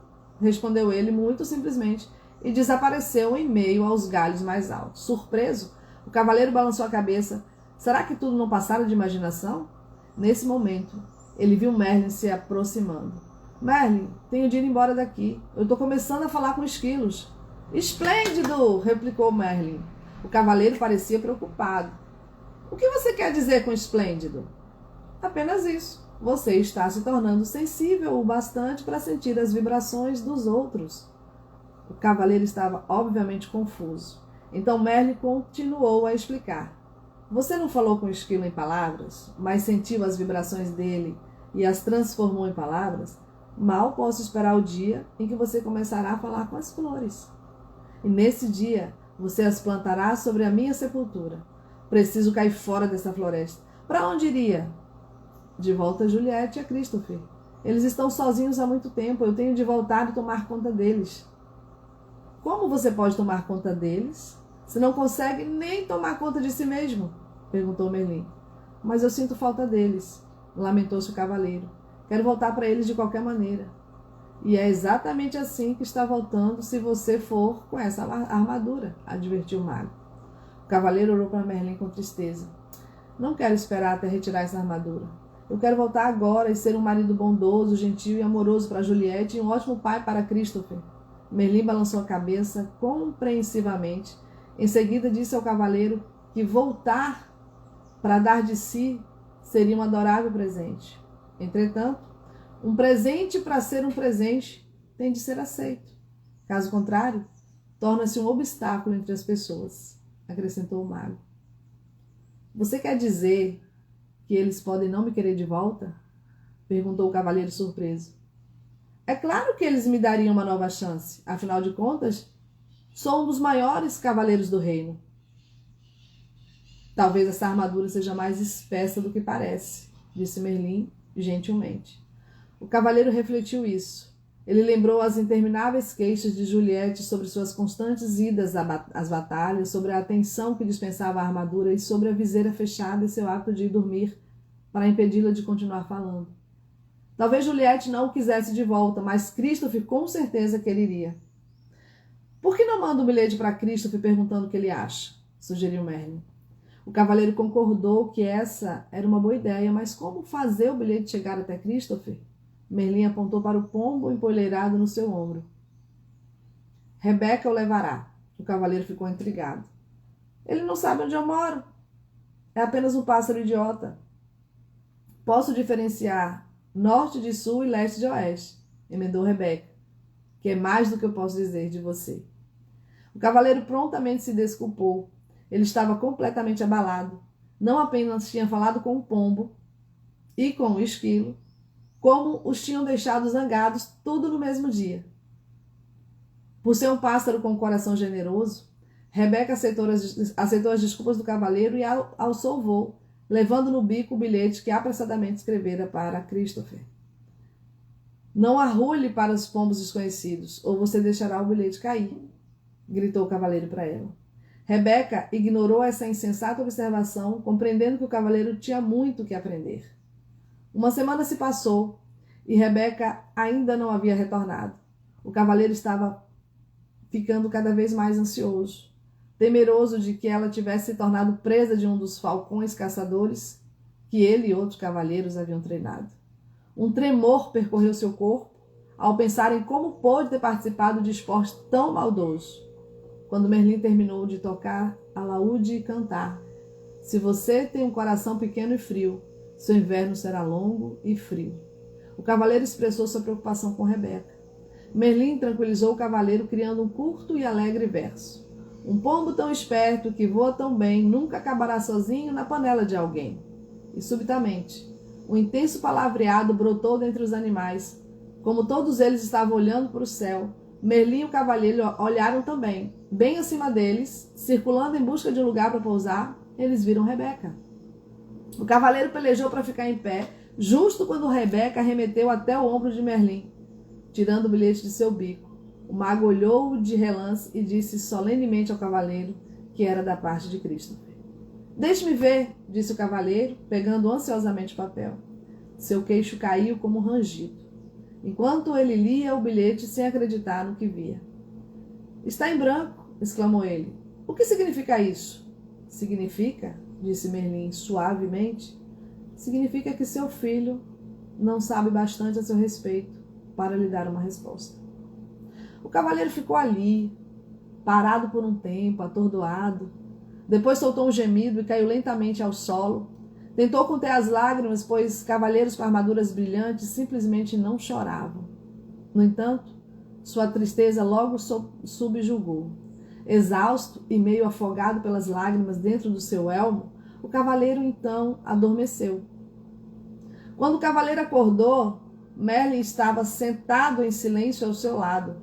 respondeu ele muito simplesmente e desapareceu em meio aos galhos mais altos. Surpreso, o cavaleiro balançou a cabeça. Será que tudo não passara de imaginação? Nesse momento, ele viu Merlin se aproximando. Merlin, tenho de ir embora daqui. Eu estou começando a falar com esquilos. Esplêndido! Replicou Merlin. O cavaleiro parecia preocupado. O que você quer dizer com esplêndido? Apenas isso. Você está se tornando sensível o bastante para sentir as vibrações dos outros. O cavaleiro estava obviamente confuso. Então Merlin continuou a explicar. Você não falou com o esquilo em palavras, mas sentiu as vibrações dele e as transformou em palavras? Mal posso esperar o dia em que você começará a falar com as flores. E nesse dia, você as plantará sobre a minha sepultura. Preciso cair fora dessa floresta. Para onde iria? De volta a Juliette e a Christopher. Eles estão sozinhos há muito tempo. Eu tenho de voltar e tomar conta deles. Como você pode tomar conta deles se não consegue nem tomar conta de si mesmo? Perguntou Merlin. Mas eu sinto falta deles, lamentou-se o cavaleiro. Quero voltar para eles de qualquer maneira. E é exatamente assim que está voltando se você for com essa armadura, advertiu o mago. O cavaleiro olhou para Merlin com tristeza. Não quero esperar até retirar essa armadura. Eu quero voltar agora e ser um marido bondoso, gentil e amoroso para Juliette e um ótimo pai para Christopher. Merlin balançou a cabeça compreensivamente. Em seguida disse ao cavaleiro que voltar para dar de si seria um adorável presente. Entretanto, um presente para ser um presente tem de ser aceito. Caso contrário, torna-se um obstáculo entre as pessoas, acrescentou o mago. Você quer dizer que eles podem não me querer de volta? Perguntou o cavaleiro surpreso. É claro que eles me dariam uma nova chance. Afinal de contas, sou um dos maiores cavaleiros do reino. Talvez essa armadura seja mais espessa do que parece, disse Merlin gentilmente. O cavaleiro refletiu isso. Ele lembrou as intermináveis queixas de Juliette sobre suas constantes idas às batalhas, sobre a atenção que dispensava a armadura e sobre a viseira fechada e seu hábito de ir dormir para impedi-la de continuar falando. Talvez Juliette não o quisesse de volta, mas Christopher com certeza quereria. Por que não manda um bilhete para Christopher perguntando o que ele acha? Sugeriu Merlin. O cavaleiro concordou que essa era uma boa ideia, mas como fazer o bilhete chegar até Christopher? Merlin apontou para o pombo empoleirado no seu ombro. Rebeca o levará. O cavaleiro ficou intrigado. Ele não sabe onde eu moro. É apenas um pássaro idiota. Posso diferenciar norte de sul e leste de oeste, emendou Rebeca, que é mais do que eu posso dizer de você. O cavaleiro prontamente se desculpou. Ele estava completamente abalado. Não apenas tinha falado com o pombo e com o esquilo, como os tinham deixado zangados tudo no mesmo dia. Por ser um pássaro com um coração generoso, Rebeca aceitou as desculpas do cavaleiro e alçou o voo, levando no bico o bilhete que apressadamente escrevera para Christopher. Não arrule para os pombos desconhecidos, ou você deixará o bilhete cair, gritou o cavaleiro para ela. Rebeca ignorou essa insensata observação, compreendendo que o cavaleiro tinha muito que aprender. Uma semana se passou e Rebeca ainda não havia retornado. O cavaleiro estava ficando cada vez mais ansioso, temeroso de que ela tivesse se tornado presa de um dos falcões caçadores que ele e outros cavaleiros haviam treinado. Um tremor percorreu seu corpo ao pensar em como pôde ter participado de esporte tão maldoso. Quando Merlin terminou de tocar alaúde e cantar, se você tem um coração pequeno e frio, seu inverno será longo e frio. O cavaleiro expressou sua preocupação com Rebeca. Merlin tranquilizou o cavaleiro criando um curto e alegre verso. Um pombo tão esperto que voa tão bem nunca acabará sozinho na panela de alguém. E subitamente, um intenso palavreado brotou dentre os animais. Como todos eles estavam olhando para o céu, Merlin e o cavaleiro olharam também. Bem acima deles, circulando em busca de um lugar para pousar, eles viram Rebeca. O cavaleiro pelejou para ficar em pé, justo quando Rebeca arremeteu até o ombro de Merlin, tirando o bilhete de seu bico. O mago olhou-o de relance e disse solenemente ao cavaleiro que era da parte de Christopher. Deixe-me ver, disse o cavaleiro, pegando ansiosamente o papel. Seu queixo caiu como um rangido, enquanto ele lia o bilhete sem acreditar no que via. Está em branco, exclamou ele. O que significa isso? Significa, disse Merlin suavemente, significa que seu filho não sabe bastante a seu respeito para lhe dar uma resposta. O cavaleiro ficou ali, parado por um tempo, atordoado. Depois soltou um gemido e caiu lentamente ao solo. Tentou conter as lágrimas, pois cavaleiros com armaduras brilhantes simplesmente não choravam. No entanto, sua tristeza logo subjugou. Exausto e meio afogado pelas lágrimas dentro do seu elmo, o cavaleiro então adormeceu. Quando o cavaleiro acordou, Merlin estava sentado em silêncio ao seu lado.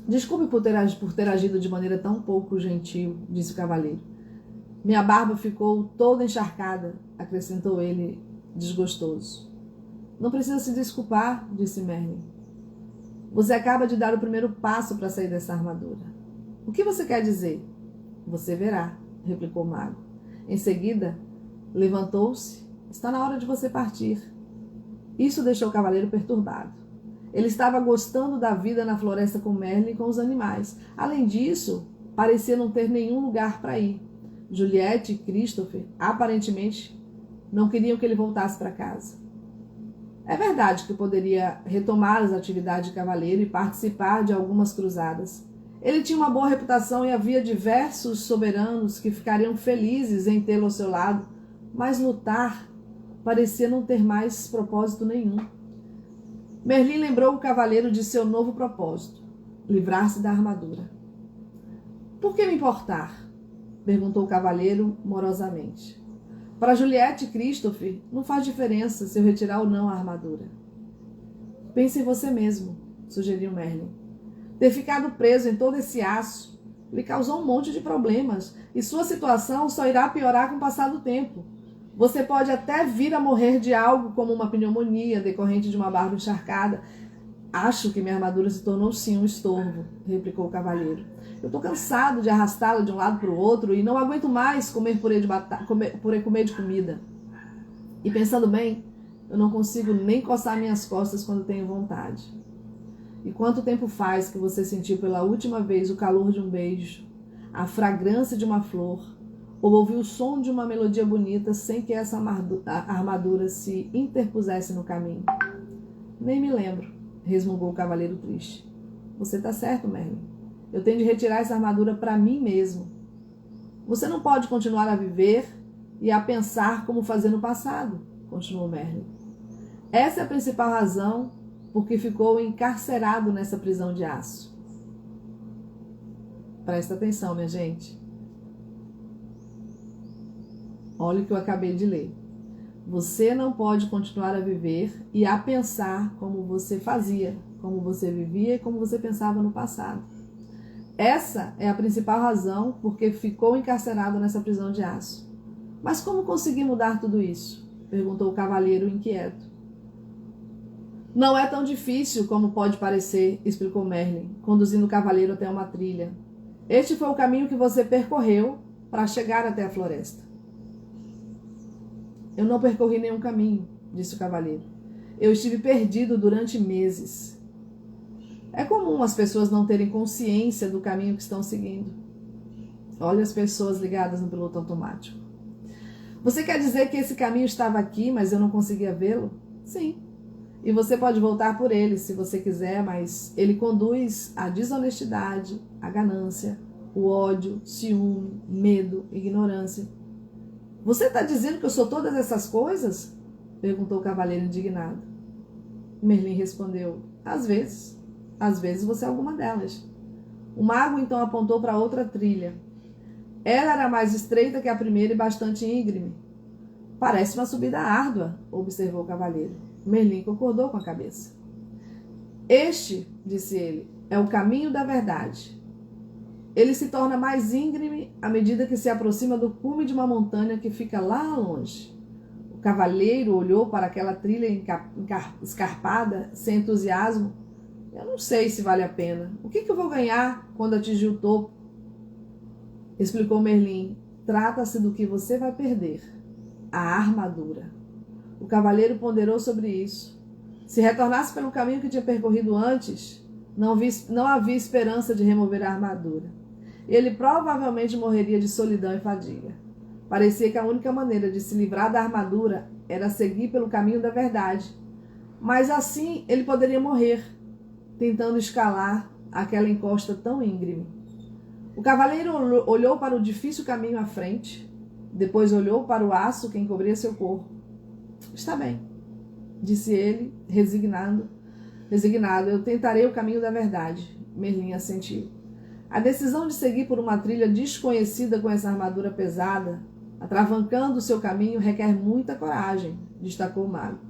Desculpe por ter agido de maneira tão pouco gentil, disse o cavaleiro. Minha barba ficou toda encharcada, acrescentou ele, desgostoso. Não precisa se desculpar, disse Merlin. Você acaba de dar o primeiro passo para sair dessa armadura. O que você quer dizer? Você verá, replicou o mago. Em seguida, levantou-se. Está na hora de você partir. Isso deixou o cavaleiro perturbado. Ele estava gostando da vida na floresta com Merlin e com os animais. Além disso, parecia não ter nenhum lugar para ir. Juliette e Christopher, aparentemente, não queriam que ele voltasse para casa. É verdade que poderia retomar as atividades de cavaleiro e participar de algumas cruzadas. Ele tinha uma boa reputação e havia diversos soberanos que ficariam felizes em tê-lo ao seu lado, mas lutar parecia não ter mais propósito nenhum. Merlin lembrou o cavaleiro de seu novo propósito, livrar-se da armadura. Por que me importar? Perguntou o cavaleiro morosamente. Para Juliette e Christopher, não faz diferença se eu retirar ou não a armadura. Pense em você mesmo, sugeriu Merlin. Ter ficado preso em todo esse aço lhe causou um monte de problemas e sua situação só irá piorar com o passar do tempo. Você pode até vir a morrer de algo como uma pneumonia decorrente de uma barba encharcada. Acho que minha armadura se tornou sim um estorvo, replicou o cavaleiro. Eu estou cansado de arrastá-la de um lado para o outro e não aguento mais comer purê de comida. E pensando bem, eu não consigo nem coçar minhas costas quando tenho vontade. E quanto tempo faz que você sentiu pela última vez o calor de um beijo, a fragrância de uma flor, ou ouviu o som de uma melodia bonita sem que essa armadura se interpusesse no caminho? Nem me lembro, resmungou o cavaleiro triste. Você está certo, Merlin. Eu tenho de retirar essa armadura para mim mesmo. Você não pode continuar a viver e a pensar como fazia no passado, continuou Merlin. Essa é a principal razão por que ficou encarcerado nessa prisão de aço. Presta atenção, minha gente. Olha o que eu acabei de ler. Você não pode continuar a viver e a pensar como você fazia, como você vivia e como você pensava no passado. Essa é a principal razão por que ficou encarcerado nessa prisão de aço. Mas como consegui mudar tudo isso? Perguntou o cavaleiro inquieto. Não é tão difícil como pode parecer, explicou Merlin, conduzindo o cavaleiro até uma trilha. Este foi o caminho que você percorreu para chegar até a floresta. Eu não percorri nenhum caminho, disse o cavaleiro. Eu estive perdido durante meses. É comum as pessoas não terem consciência do caminho que estão seguindo. Olha as pessoas ligadas no piloto automático. Você quer dizer que esse caminho estava aqui, mas eu não conseguia vê-lo? Sim. E você pode voltar por ele se você quiser, mas ele conduz à desonestidade, à ganância, o ódio, ciúme, medo, ignorância. Você está dizendo que eu sou todas essas coisas? Perguntou o cavaleiro indignado. Merlin respondeu, às vezes você é alguma delas. O mago então apontou para outra trilha. Ela era mais estreita que a primeira e bastante íngreme. Parece uma subida árdua, observou o cavaleiro. Merlin concordou com a cabeça. Este, disse ele, é o caminho da verdade. Ele se torna mais íngreme à medida que se aproxima do cume de uma montanha que fica lá longe. O cavaleiro olhou para aquela trilha escarpada, sem entusiasmo. Eu não sei se vale a pena. O que eu vou ganhar quando atingir o topo? Explicou Merlin. Trata-se do que você vai perder. A armadura. O cavaleiro ponderou sobre isso. Se retornasse pelo caminho que tinha percorrido antes, não havia esperança de remover a armadura. Ele provavelmente morreria de solidão e fadiga. Parecia que a única maneira de se livrar da armadura era seguir pelo caminho da verdade. Mas assim ele poderia morrer, tentando escalar aquela encosta tão íngreme. O cavaleiro olhou para o difícil caminho à frente, depois olhou para o aço que encobria seu corpo. Está bem, disse ele, resignado. Eu tentarei o caminho da verdade. Merlin assentiu. A decisão de seguir por uma trilha desconhecida com essa armadura pesada, atravancando o seu caminho, requer muita coragem, destacou o mago.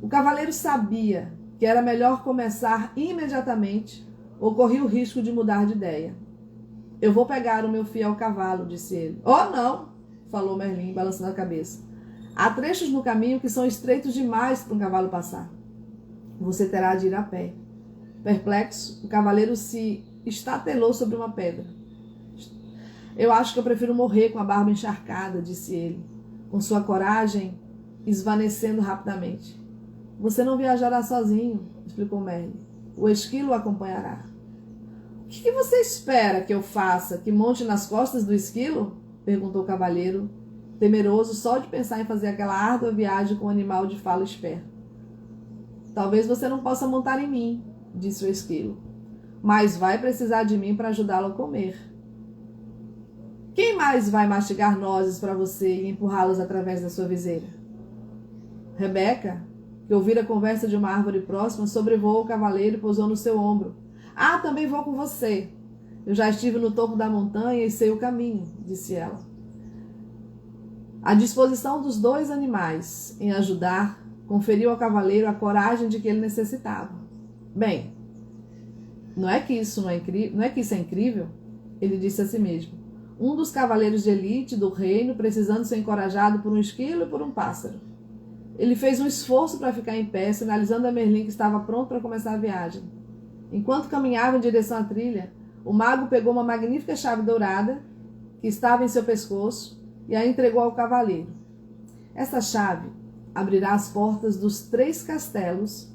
O cavaleiro sabia que era melhor começar imediatamente ou corria o risco de mudar de ideia. Eu vou pegar o meu fiel cavalo, disse ele. Oh, não, falou Merlin, balançando a cabeça. Há trechos no caminho que são estreitos demais para um cavalo passar. Você terá de ir a pé. Perplexo, o cavaleiro se estatelou sobre uma pedra. Eu acho que eu prefiro morrer com a barba encharcada, disse ele, com sua coragem esvanecendo rapidamente. Você não viajará sozinho, explicou Merlin. O esquilo o acompanhará. O que você espera que eu faça? Que monte nas costas do esquilo? Perguntou o cavaleiro, temeroso só de pensar em fazer aquela árdua viagem com um animal de fala esperto. Talvez você não possa montar em mim, disse o esquilo, mas vai precisar de mim para ajudá-lo a comer. Quem mais vai mastigar nozes para você e empurrá-los através da sua viseira? Rebeca, que ouvira a conversa de uma árvore próxima, sobrevoou o cavaleiro e pousou no seu ombro. Ah, também vou com você. Eu já estive no topo da montanha e sei o caminho, disse ela. A disposição dos dois animais em ajudar conferiu ao cavaleiro a coragem de que ele necessitava. Bem, não é que isso é incrível? Ele disse a si mesmo. Um dos cavaleiros de elite do reino precisando ser encorajado por um esquilo e por um pássaro. Ele fez um esforço para ficar em pé, sinalizando a Merlin que estava pronto para começar a viagem. Enquanto caminhava em direção à trilha, o mago pegou uma magnífica chave dourada que estava em seu pescoço e a entregou ao cavaleiro. Essa chave abrirá as portas dos 3 castelos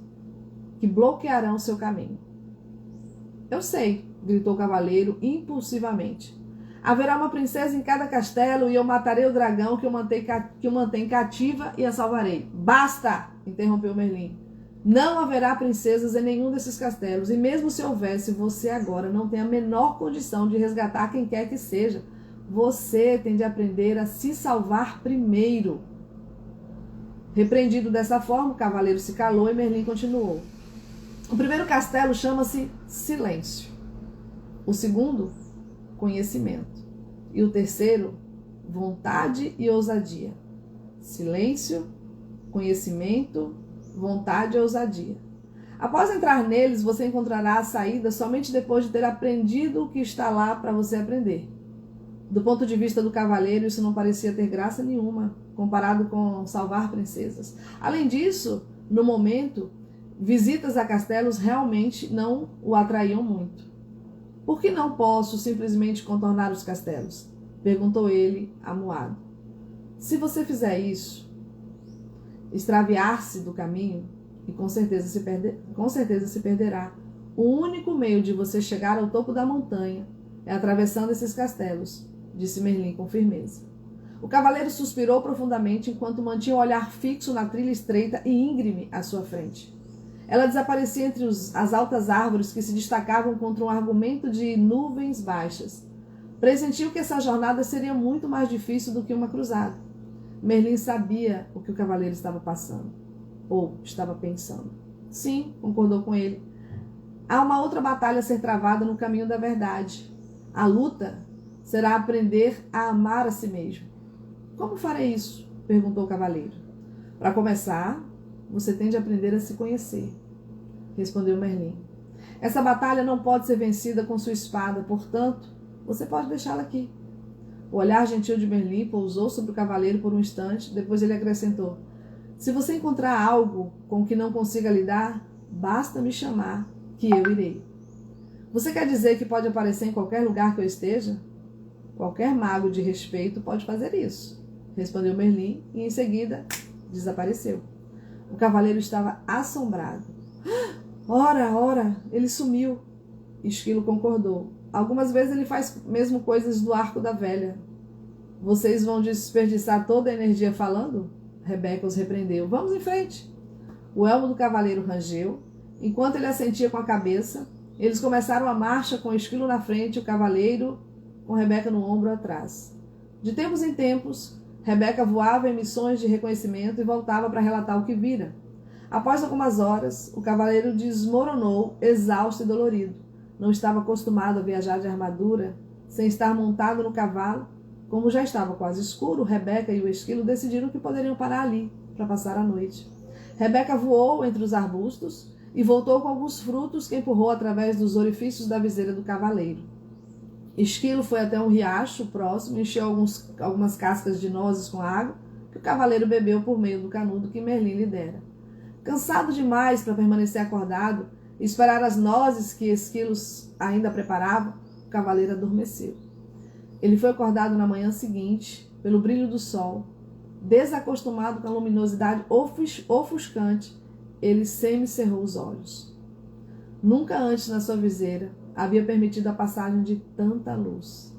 que bloquearão seu caminho. Eu sei, gritou o cavaleiro impulsivamente. Haverá uma princesa em cada castelo e eu matarei o dragão que o mantém cativa e a salvarei. Basta! Interrompeu Merlin. Não haverá princesas em nenhum desses castelos, e mesmo se houvesse, você agora não tem a menor condição de resgatar quem quer que seja. Você tem de aprender a se salvar primeiro. Repreendido dessa forma, o cavaleiro se calou e Merlin continuou. O primeiro castelo chama-se Silêncio. O segundo, Conhecimento. E o terceiro, Vontade e Ousadia. Silêncio, Conhecimento, Vontade e Ousadia. Após entrar neles, você encontrará a saída somente depois de ter aprendido o que está lá para você aprender. Do ponto de vista do cavaleiro, isso não parecia ter graça nenhuma, comparado com salvar princesas. Além disso, no momento, visitas a castelos realmente não o atraíam muito. Por que não posso simplesmente contornar os castelos? Perguntou ele, amuado. Se você fizer isso, extraviar-se do caminho, e com certeza se perderá. O único meio de você chegar ao topo da montanha é atravessando esses castelos, disse Merlin com firmeza. O cavaleiro suspirou profundamente enquanto mantinha o olhar fixo na trilha estreita e íngreme à sua frente. Ela desaparecia entre as altas árvores que se destacavam contra um argumento de nuvens baixas. Pressentiu que essa jornada seria muito mais difícil do que uma cruzada. Merlin sabia o que o cavaleiro estava passando, ou estava pensando. Sim, concordou com ele. Há uma outra batalha a ser travada no caminho da verdade. A luta será aprender a amar a si mesmo. Como farei isso? Perguntou o cavaleiro. Para começar, você tem de aprender a se conhecer, respondeu Merlin. Essa batalha não pode ser vencida com sua espada, portanto, você pode deixá-la aqui. O olhar gentil de Merlin pousou sobre o cavaleiro por um instante, depois ele acrescentou: se você encontrar algo com que não consiga lidar, basta me chamar, que eu irei. Você quer dizer que pode aparecer em qualquer lugar que eu esteja? Qualquer mago de respeito pode fazer isso, respondeu Merlin, e em seguida desapareceu. O cavaleiro estava assombrado. Ora, ele sumiu. Esquilo concordou. Algumas vezes ele faz mesmo coisas do arco da velha. Vocês vão desperdiçar toda a energia falando? Rebeca os repreendeu. Vamos em frente. O elmo do cavaleiro rangeu. Enquanto ele assentia com a cabeça, eles começaram a marcha com o esquilo na frente e o cavaleiro com Rebeca no ombro atrás. De tempos em tempos, Rebeca voava em missões de reconhecimento e voltava para relatar o que vira. Após algumas horas, o cavaleiro desmoronou, exausto e dolorido. Não estava acostumado a viajar de armadura, sem estar montado no cavalo. Como já estava quase escuro, Rebeca e o esquilo decidiram que poderiam parar ali para passar a noite. Rebeca voou entre os arbustos e voltou com alguns frutos que empurrou através dos orifícios da viseira do cavaleiro. Esquilo foi até um riacho próximo e encheu algumas cascas de nozes com água que o cavaleiro bebeu por meio do canudo que Merlin lhe dera. Cansado demais para permanecer acordado e esperar as nozes que Esquilos ainda preparava, o cavaleiro adormeceu. Ele foi acordado na manhã seguinte pelo brilho do sol, desacostumado com a luminosidade ofuscante ele semicerrou os olhos. Nunca antes na sua viseira havia permitido a passagem de tanta luz.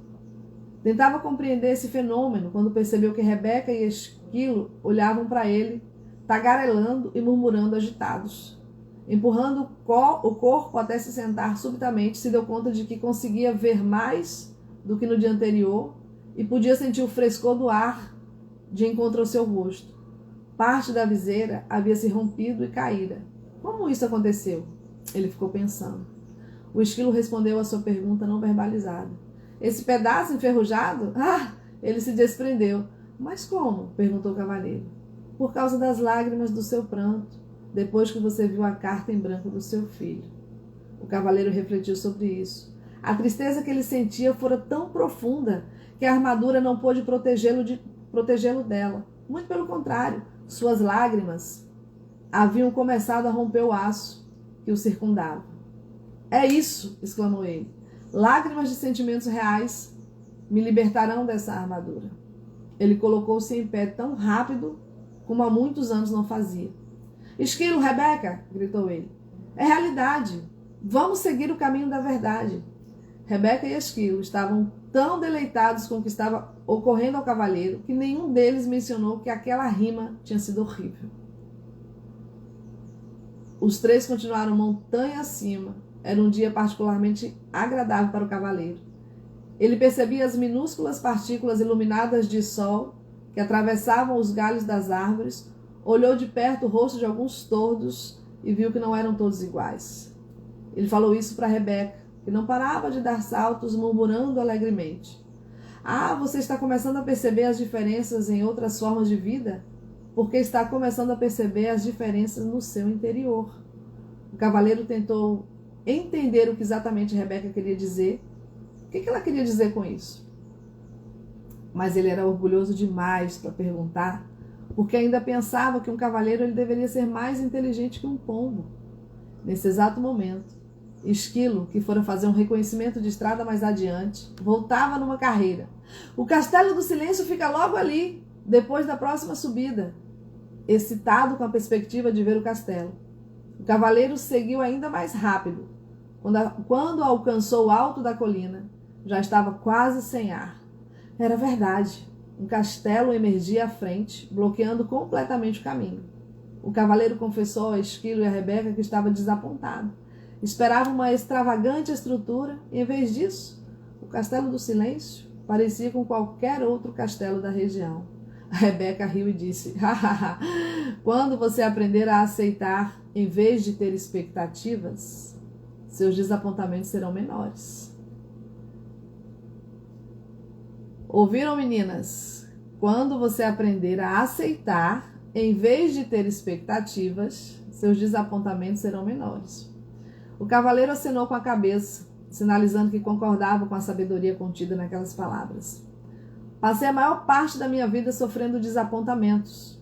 Tentava compreender esse fenômeno quando percebeu que Rebeca e Esquilo olhavam para ele, tagarelando e murmurando agitados. Empurrando o corpo até se sentar subitamente, se deu conta de que conseguia ver mais do que no dia anterior e podia sentir o frescor do ar de encontro ao seu rosto. Parte da viseira havia se rompido e caíra. Como isso aconteceu? Ele ficou pensando. O esquilo respondeu à sua pergunta não verbalizada. Esse pedaço enferrujado? Ah, ele se desprendeu. Mas como? Perguntou o cavaleiro. Por causa das lágrimas do seu pranto, depois que você viu a carta em branco do seu filho. O cavaleiro refletiu sobre isso. A tristeza que ele sentia fora tão profunda que a armadura não pôde protegê-lo dela. Muito pelo contrário, suas lágrimas haviam começado a romper o aço que o circundava. É isso, exclamou ele. Lágrimas de sentimentos reais me libertarão dessa armadura. Ele colocou-se em pé tão rápido como há muitos anos não fazia. Esquilo, Rebeca, gritou ele. É realidade. Vamos seguir o caminho da verdade. Rebeca e Esquilo estavam tão deleitados com o que estava ocorrendo ao cavaleiro que nenhum deles mencionou que aquela rima tinha sido horrível. Os três continuaram montanha acima. Era um dia particularmente agradável para o cavaleiro. Ele percebia as minúsculas partículas iluminadas de sol que atravessavam os galhos das árvores, olhou de perto o rosto de alguns tordos e viu que não eram todos iguais. Ele falou isso para Rebeca, que não parava de dar saltos, murmurando alegremente. Ah, você está começando a perceber as diferenças em outras formas de vida? Porque está começando a perceber as diferenças no seu interior. O cavaleiro tentou entender o que exatamente Rebeca queria dizer. O que ela queria dizer com isso? Mas ele era orgulhoso demais para perguntar, porque ainda pensava que um cavaleiro ele deveria ser mais inteligente que um pombo. Nesse exato momento, Esquilo, que fora fazer um reconhecimento de estrada mais adiante, voltava numa carreira. O Castelo do Silêncio fica logo ali, depois da próxima subida. Excitado com a perspectiva de ver o castelo, o cavaleiro seguiu ainda mais rápido. Quando alcançou o alto da colina, já estava quase sem ar. Era verdade. Um castelo emergia à frente, bloqueando completamente o caminho. O cavaleiro confessou a Esquilo e a Rebeca que estava desapontado. Esperava uma extravagante estrutura e, em vez disso, o Castelo do Silêncio parecia com qualquer outro castelo da região. A Rebeca riu e disse, quando você aprender a aceitar em vez de ter expectativas, seus desapontamentos serão menores. Ouviram, meninas? Quando você aprender a aceitar, em vez de ter expectativas, seus desapontamentos serão menores. O cavaleiro acenou com a cabeça, sinalizando que concordava com a sabedoria contida naquelas palavras. Passei a maior parte da minha vida sofrendo desapontamentos.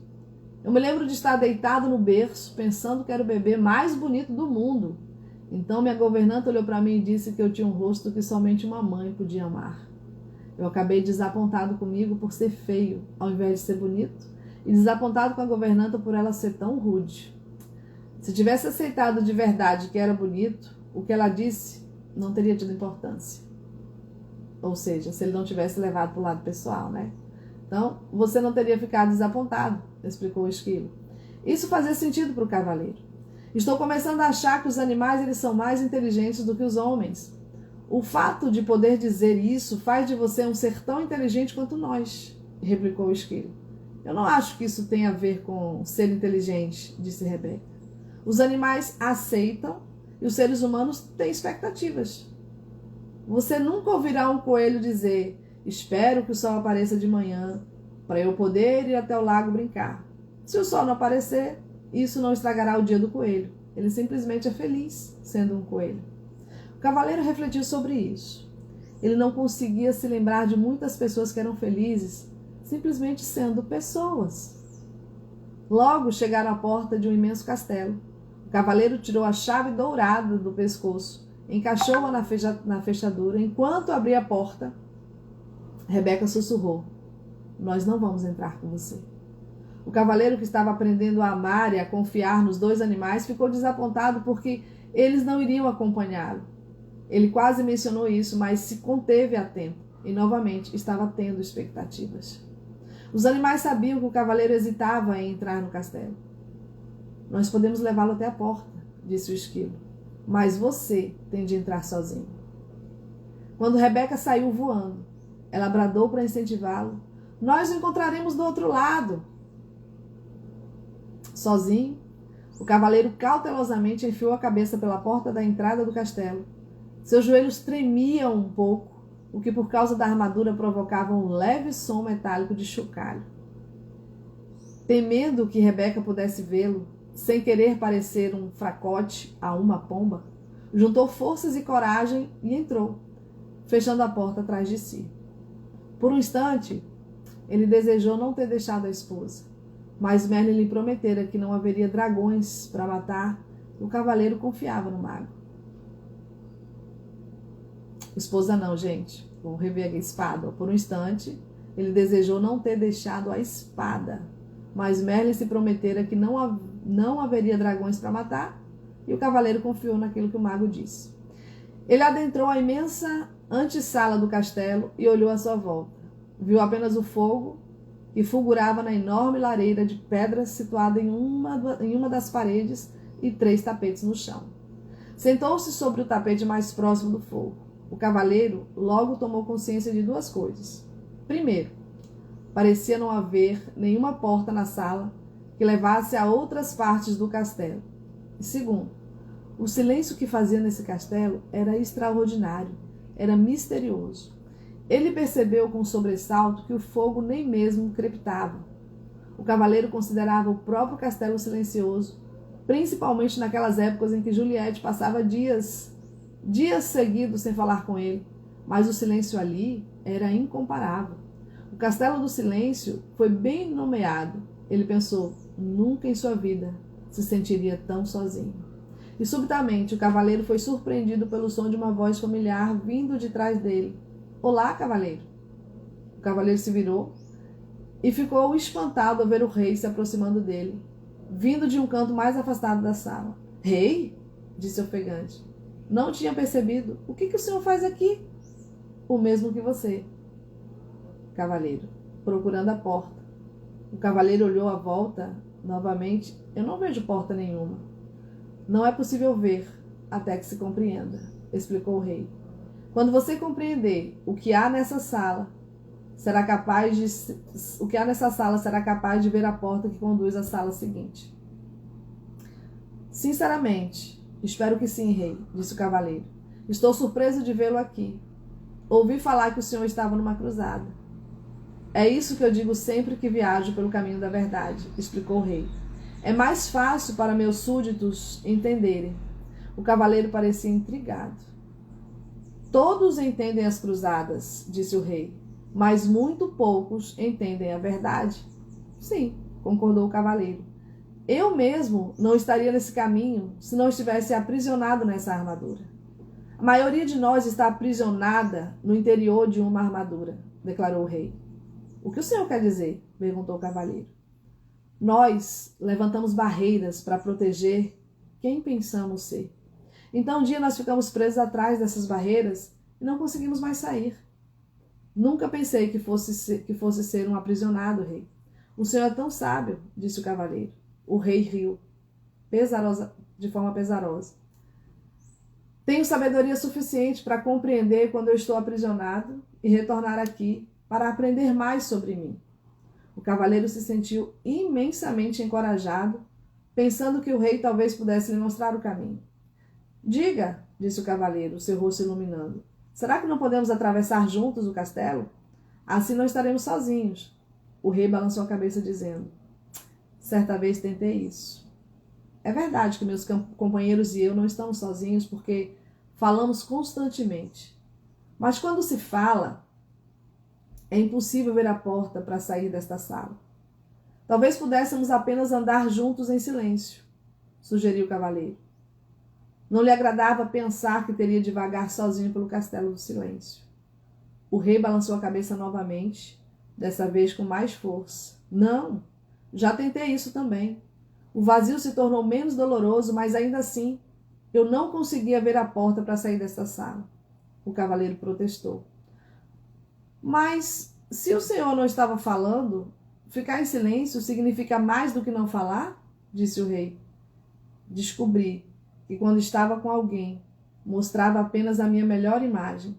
Eu me lembro de estar deitado no berço, pensando que era o bebê mais bonito do mundo. Então minha governanta olhou para mim e disse que eu tinha um rosto que somente uma mãe podia amar. Eu acabei desapontado comigo por ser feio, ao invés de ser bonito, e desapontado com a governanta por ela ser tão rude. Se tivesse aceitado de verdade que era bonito, o que ela disse não teria tido importância. Ou seja, se ele não tivesse levado para o lado pessoal, né? Então, você não teria ficado desapontado, explicou o Esquilo. Isso fazia sentido para o cavaleiro. Estou começando a achar que os animais eles são mais inteligentes do que os homens. O fato de poder dizer isso faz de você um ser tão inteligente quanto nós, replicou o Esquilo. Eu não acho que isso tenha a ver com ser inteligente, disse Rebeca. Os animais aceitam e os seres humanos têm expectativas. Você nunca ouvirá um coelho dizer, espero que o sol apareça de manhã para eu poder ir até o lago brincar. Se o sol não aparecer, isso não estragará o dia do coelho. Ele simplesmente é feliz sendo um coelho. O cavaleiro refletiu sobre isso. Ele não conseguia se lembrar de muitas pessoas que eram felizes simplesmente sendo pessoas. Logo chegaram à porta de um imenso castelo. O cavaleiro tirou a chave dourada do pescoço, encaixou-a na fechadura. Enquanto abria a porta, Rebeca sussurrou, nós não vamos entrar com você. O cavaleiro, que estava aprendendo a amar e a confiar nos dois animais, ficou desapontado porque eles não iriam acompanhá-lo. Ele quase mencionou isso, mas se conteve a tempo e novamente estava tendo expectativas. Os animais sabiam que o cavaleiro hesitava em entrar no castelo. Nós podemos levá-lo até a porta, disse o esquilo, mas você tem de entrar sozinho. Quando Rebeca saiu voando, ela bradou para incentivá-lo: nós o encontraremos do outro lado. Sozinho, o cavaleiro cautelosamente enfiou a cabeça pela porta da entrada do castelo. Seus joelhos tremiam um pouco, o que por causa da armadura provocava um leve som metálico de chocalho. Temendo que Rebeca pudesse vê-lo, sem querer parecer um fracote a uma pomba, juntou forças e coragem e entrou, fechando a porta atrás de si. Por um instante, ele desejou não ter deixado a esposa, mas Merlin lhe prometera que não haveria dragões para matar e o cavaleiro confiava no mago. Esposa não, gente. Vamos rever a espada. Por um instante, ele desejou não ter deixado a espada, mas Merlin se prometera que não haveria dragões para matar e o cavaleiro confiou naquilo que o mago disse. Ele adentrou a imensa antessala do castelo e olhou à sua volta. Viu apenas o fogo que fulgurava na enorme lareira de pedras situada em uma das paredes e 3 tapetes no chão. Sentou-se sobre o tapete mais próximo do fogo. O cavaleiro logo tomou consciência de 2 coisas. Primeiro, parecia não haver nenhuma porta na sala que levasse a outras partes do castelo. E segundo, o silêncio que fazia nesse castelo era extraordinário, era misterioso. Ele percebeu com sobressalto que o fogo nem mesmo crepitava. O cavaleiro considerava o próprio castelo silencioso, principalmente naquelas épocas em que Juliette passava dias seguidos sem falar com ele, mas o silêncio ali era incomparável. O Castelo do Silêncio foi bem nomeado. Ele pensou: nunca em sua vida se sentiria tão sozinho. E subitamente o cavaleiro foi surpreendido pelo som de uma voz familiar vindo de trás dele. Olá, cavaleiro. O cavaleiro se virou e ficou espantado ao ver o rei se aproximando dele, vindo de um canto mais afastado da sala. Rei? Disse ofegante. Não tinha percebido. O que o senhor faz aqui? O mesmo que você. Cavaleiro, procurando a porta. O cavaleiro olhou à volta novamente. Eu não vejo porta nenhuma. Não é possível ver até que se compreenda, explicou o rei. Quando você compreender o que há nessa sala, será capaz de ver a porta que conduz à sala seguinte. Sinceramente, espero que sim, rei, disse o cavaleiro. Estou surpreso de vê-lo aqui. Ouvi falar que o senhor estava numa cruzada. É isso que eu digo sempre que viajo pelo caminho da verdade, explicou o rei. É mais fácil para meus súditos entenderem. O cavaleiro parecia intrigado. Todos entendem as cruzadas, disse o rei, mas muito poucos entendem a verdade. Sim, concordou o cavaleiro. Eu mesmo não estaria nesse caminho se não estivesse aprisionado nessa armadura. A maioria de nós está aprisionada no interior de uma armadura, declarou o rei. O que o senhor quer dizer? Perguntou o cavaleiro. Nós levantamos barreiras para proteger quem pensamos ser. Então um dia nós ficamos presos atrás dessas barreiras e não conseguimos mais sair. Nunca pensei que fosse ser um aprisionado, rei. O senhor é tão sábio, disse o cavaleiro. O rei riu, de forma pesarosa. Tenho sabedoria suficiente para compreender quando eu estou aprisionado e retornar aqui para aprender mais sobre mim. O cavaleiro se sentiu imensamente encorajado, pensando que o rei talvez pudesse lhe mostrar o caminho. Diga, disse o cavaleiro, seu rosto iluminando. Será que não podemos atravessar juntos o castelo? Assim não estaremos sozinhos. O rei balançou a cabeça dizendo, certa vez tentei isso. É verdade que meus companheiros e eu não estamos sozinhos porque falamos constantemente. Mas quando se fala, é impossível ver a porta para sair desta sala. Talvez pudéssemos apenas andar juntos em silêncio, sugeriu o cavaleiro. Não lhe agradava pensar que teria de vagar sozinho pelo castelo do silêncio. O rei balançou a cabeça novamente, dessa vez com mais força. Não, Já tentei isso também. O vazio se tornou menos doloroso, mas ainda assim eu não conseguia ver a porta para sair desta sala. O cavaleiro protestou. Mas se o senhor não estava falando, ficar em silêncio significa mais do que não falar? Disse o rei. Descobri que quando estava com alguém, mostrava apenas a minha melhor imagem.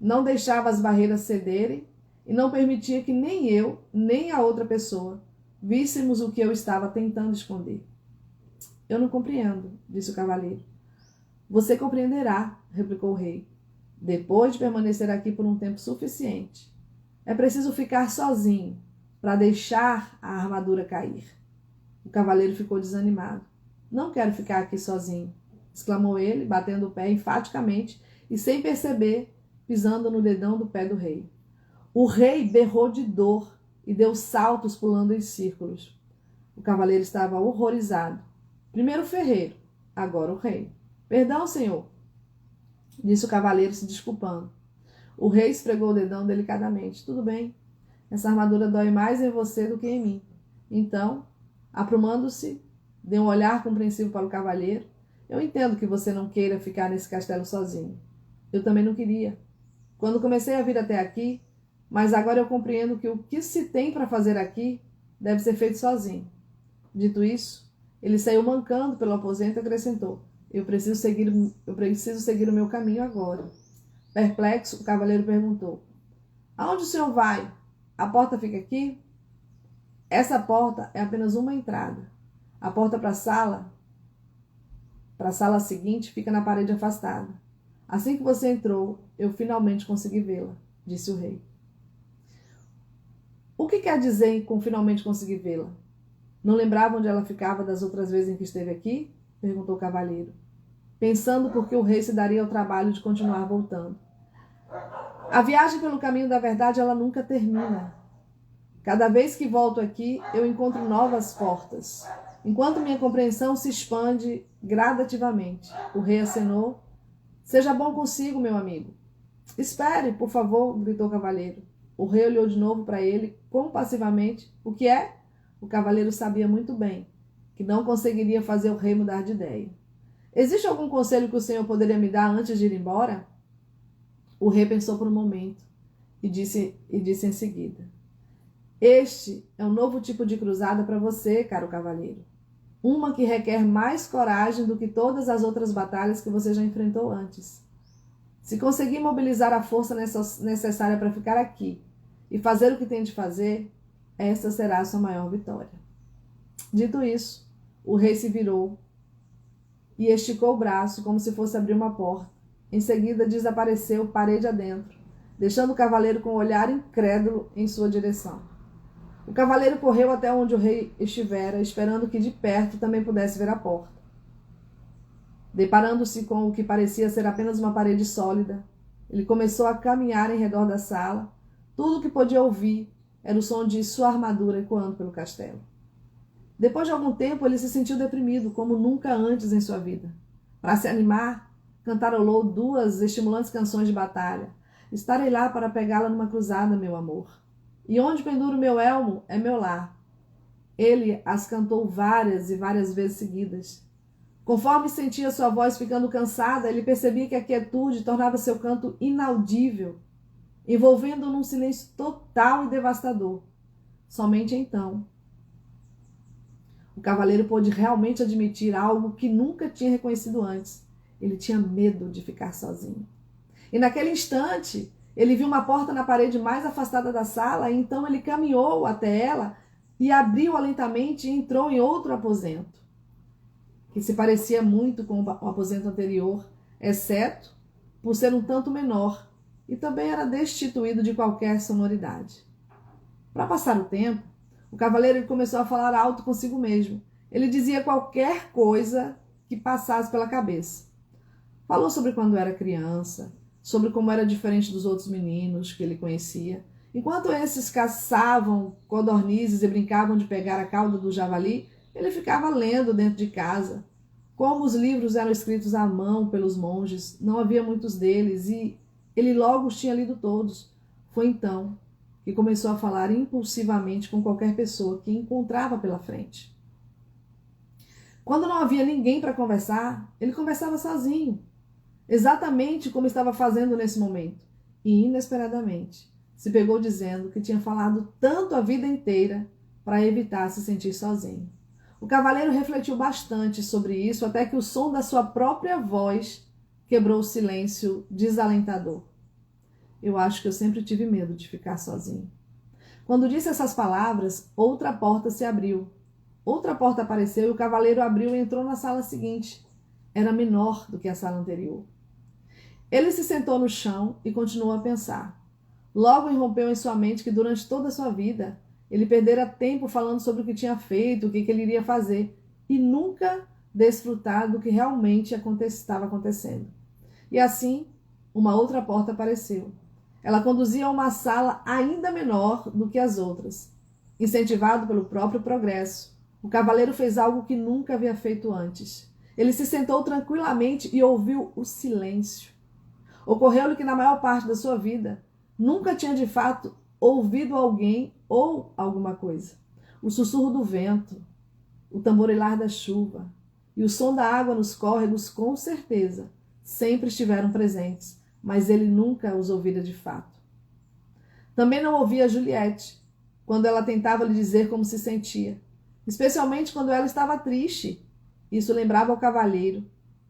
Não deixava as barreiras cederem e não permitia que nem eu, nem a outra pessoa, víssemos o que eu estava tentando esconder. Eu não compreendo, disse o cavaleiro. Você compreenderá, replicou o rei, depois de permanecer aqui por um tempo suficiente. É preciso ficar sozinho para deixar a armadura cair. O cavaleiro ficou desanimado. Não quero ficar aqui sozinho, exclamou ele, batendo o pé enfaticamente e sem perceber, pisando no dedão do pé do rei. O rei berrou de dor e deu saltos pulando em círculos. O cavaleiro estava horrorizado. Primeiro o ferreiro, agora o rei. Perdão, senhor, disse o cavaleiro se desculpando. O rei esfregou o dedão delicadamente. Tudo bem, essa armadura dói mais em você do que em mim. Então, aprumando-se, deu um olhar compreensivo para o cavaleiro. Eu entendo que você não queira ficar nesse castelo sozinho. Eu também não queria. Quando comecei a vir até aqui, mas agora eu compreendo que o que se tem para fazer aqui deve ser feito sozinho. Dito isso, ele saiu mancando pelo aposento e acrescentou. Eu preciso seguir o meu caminho agora. Perplexo, o cavaleiro perguntou. Aonde o senhor vai? A porta fica aqui? Essa porta é apenas uma entrada. A porta para a sala seguinte, fica na parede afastada. Assim que você entrou, eu finalmente consegui vê-la, disse o rei. O que quer dizer com finalmente consegui vê-la? Não lembrava onde ela ficava das outras vezes em que esteve aqui? Perguntou o cavaleiro, pensando por que o rei se daria ao trabalho de continuar voltando. A viagem pelo caminho da verdade, ela nunca termina. Cada vez que volto aqui, eu encontro novas portas, enquanto minha compreensão se expande gradativamente. O rei acenou. Seja bom consigo, meu amigo. Espere, por favor, gritou o cavaleiro. O rei olhou de novo para ele, compassivamente. O que é? O cavaleiro sabia muito bem que não conseguiria fazer o rei mudar de ideia. Existe algum conselho que o senhor poderia me dar antes de ir embora? O rei pensou por um momento e disse em seguida. Este é um novo tipo de cruzada para você, caro cavaleiro. Uma que requer mais coragem do que todas as outras batalhas que você já enfrentou antes. Se conseguir mobilizar a força necessária para ficar aqui e fazer o que tem de fazer, esta será a sua maior vitória. Dito isso, o rei se virou e esticou o braço como se fosse abrir uma porta. Em seguida, desapareceu parede adentro, deixando o cavaleiro com um olhar incrédulo em sua direção. O cavaleiro correu até onde o rei estivera, esperando que de perto também pudesse ver a porta. Deparando-se com o que parecia ser apenas uma parede sólida, ele começou a caminhar em redor da sala. Tudo o que podia ouvir era o som de sua armadura ecoando pelo castelo. Depois de algum tempo, ele se sentiu deprimido, como nunca antes em sua vida. Para se animar, cantarolou 2 estimulantes canções de batalha. Estarei lá para pegá-la numa cruzada, meu amor. E onde penduro meu elmo é meu lar. Ele as cantou várias e várias vezes seguidas. Conforme sentia sua voz ficando cansada, ele percebia que a quietude tornava seu canto inaudível, envolvendo-o num silêncio total e devastador. Somente então, o cavaleiro pôde realmente admitir algo que nunca tinha reconhecido antes. Ele tinha medo de ficar sozinho. E naquele instante, ele viu uma porta na parede mais afastada da sala, e então ele caminhou até ela e abriu-a lentamente e entrou em outro aposento, que se parecia muito com o aposento anterior, exceto por ser um tanto menor, e também era destituído de qualquer sonoridade. Para passar o tempo, o cavaleiro começou a falar alto consigo mesmo. Ele dizia qualquer coisa que passasse pela cabeça. Falou sobre quando era criança, sobre como era diferente dos outros meninos que ele conhecia. Enquanto esses caçavam codornizes e brincavam de pegar a cauda do javali, ele ficava lendo dentro de casa. Como os livros eram escritos à mão pelos monges, não havia muitos deles e ele logo os tinha lido todos. Foi então que começou a falar impulsivamente com qualquer pessoa que encontrava pela frente. Quando não havia ninguém para conversar, ele conversava sozinho, exatamente como estava fazendo nesse momento. E, inesperadamente, se pegou dizendo que tinha falado tanto a vida inteira para evitar se sentir sozinho. O cavaleiro refletiu bastante sobre isso até que o som da sua própria voz quebrou o silêncio desalentador. Eu acho que eu sempre tive medo de ficar sozinho. Quando disse essas palavras, outra porta se abriu. Outra porta apareceu e o cavaleiro abriu e entrou na sala seguinte. Era menor do que a sala anterior. Ele se sentou no chão e continuou a pensar. Logo irrompeu em sua mente que durante toda a sua vida ele perdera tempo falando sobre o que tinha feito, o que ele iria fazer, e nunca desfrutar do que realmente estava acontecendo. E assim, uma outra porta apareceu. Ela conduzia a uma sala ainda menor do que as outras. Incentivado pelo próprio progresso, o cavaleiro fez algo que nunca havia feito antes. Ele se sentou tranquilamente e ouviu o silêncio. Ocorreu-lhe que na maior parte da sua vida, nunca tinha de fato ouvido alguém ou alguma coisa. O sussurro do vento, o tamborilar da chuva e o som da água nos córregos, com certeza, sempre estiveram presentes, mas ele nunca os ouvira de fato. Também não ouvia Juliette, quando ela tentava lhe dizer como se sentia, especialmente quando ela estava triste. Isso lembrava ao cavaleiro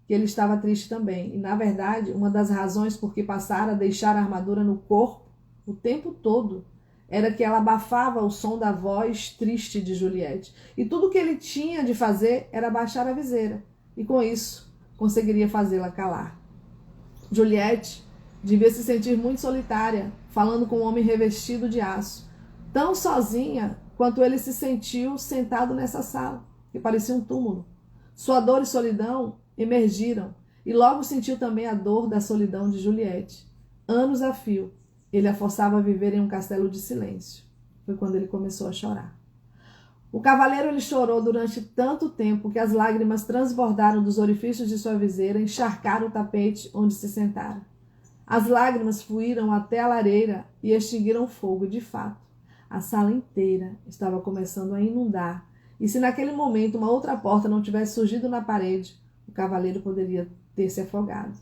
que ele estava triste também, e, na verdade, uma das razões por que passara a deixar a armadura no corpo o tempo todo era que ela abafava o som da voz triste de Juliette, e tudo o que ele tinha de fazer era baixar a viseira, e com isso conseguiria fazê-la calar. Juliette devia se sentir muito solitária, falando com um homem revestido de aço, tão sozinha quanto ele se sentiu sentado nessa sala, que parecia um túmulo. Sua dor e solidão emergiram, e logo sentiu também a dor da solidão de Juliette. Anos a fio, ele a forçava a viver em um castelo de silêncio. Foi quando ele começou a chorar. O cavaleiro ele chorou durante tanto tempo que as lágrimas transbordaram dos orifícios de sua viseira e encharcaram o tapete onde se sentara. As lágrimas fluíram até a lareira e extinguiram o fogo. De fato, a sala inteira estava começando a inundar, e se naquele momento uma outra porta não tivesse surgido na parede, o cavaleiro poderia ter se afogado.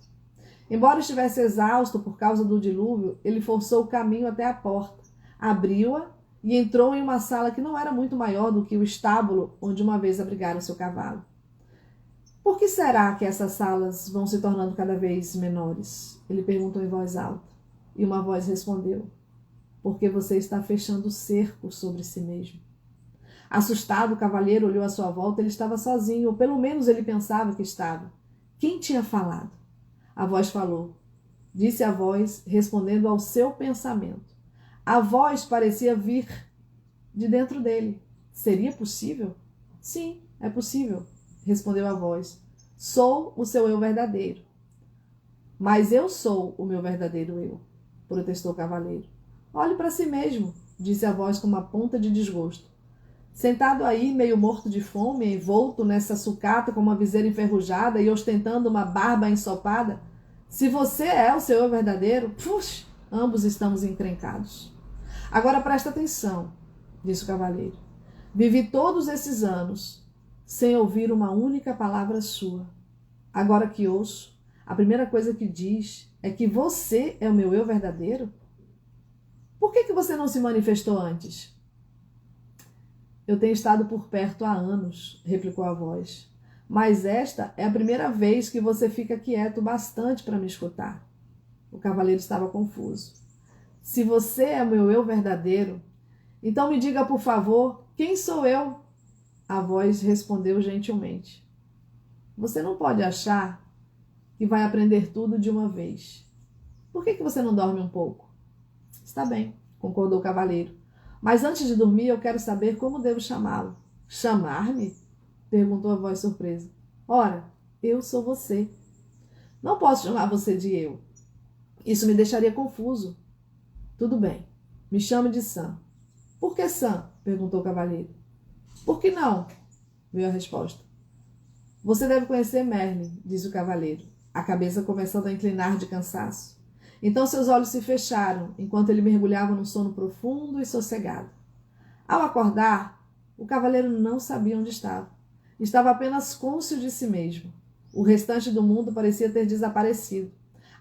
Embora estivesse exausto por causa do dilúvio, ele forçou o caminho até a porta, abriu-a e entrou em uma sala que não era muito maior do que o estábulo onde uma vez abrigara seu cavalo. Por que será que essas salas vão se tornando cada vez menores? Ele perguntou em voz alta, e uma voz respondeu: porque você está fechando o cerco sobre si mesmo. Assustado, o cavalheiro olhou à sua volta. Ele estava sozinho, ou pelo menos ele pensava que estava. Quem tinha falado? A voz falou. Disse a voz, respondendo ao seu pensamento. A voz parecia vir de dentro dele. Seria possível? Sim, é possível, respondeu a voz. Sou o seu eu verdadeiro. Mas eu sou o meu verdadeiro eu, protestou o cavaleiro. Olhe para si mesmo, disse a voz com uma ponta de desgosto. Sentado aí, meio morto de fome, envolto nessa sucata com uma viseira enferrujada e ostentando uma barba ensopada, se você é o seu eu verdadeiro, puxa, ambos estamos encrencados. Agora presta atenção, disse o cavaleiro. Vivi todos esses anos sem ouvir uma única palavra sua. Agora que ouço, a primeira coisa que diz é que você é o meu eu verdadeiro? Por que você não se manifestou antes? Eu tenho estado por perto há anos, replicou a voz. Mas esta é a primeira vez que você fica quieto bastante para me escutar. O cavaleiro estava confuso. Se você é o meu eu verdadeiro, então me diga, por favor, quem sou eu? A voz respondeu gentilmente. Você não pode achar que vai aprender tudo de uma vez. Por que você não dorme um pouco? Está bem, concordou o cavaleiro. Mas antes de dormir, eu quero saber como devo chamá-lo. Chamar-me? Perguntou a voz surpresa. Ora, eu sou você. Não posso chamar você de eu. Isso me deixaria confuso. Tudo bem, me chame de Sam. Por que Sam? Perguntou o cavaleiro. Por que não? Veio a resposta. Você deve conhecer Merlin, disse o cavaleiro, a cabeça começando a inclinar de cansaço. Então seus olhos se fecharam, enquanto ele mergulhava num sono profundo e sossegado. Ao acordar, o cavaleiro não sabia onde estava. Estava apenas cônscio de si mesmo. O restante do mundo parecia ter desaparecido.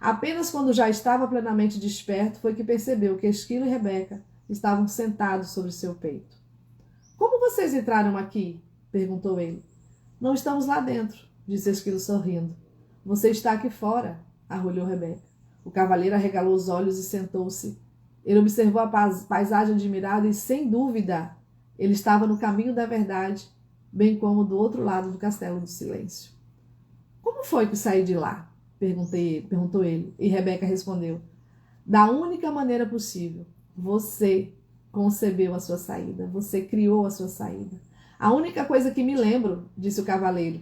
Apenas quando já estava plenamente desperto foi que percebeu que Esquilo e Rebeca estavam sentados sobre seu peito. — Como vocês entraram aqui? Perguntou ele. — Não estamos lá dentro, disse Esquilo sorrindo. — Você está aqui fora, arrulhou Rebeca. O cavaleiro arregalou os olhos e sentou-se. Ele observou a paisagem admirada e, sem dúvida, ele estava no caminho da verdade, bem como do outro lado do Castelo do Silêncio. — Como foi que saí de lá? Perguntou ele, e Rebeca respondeu. — Da única maneira possível. Você concebeu a sua saída, você criou a sua saída. A única coisa que me lembro, disse o cavaleiro,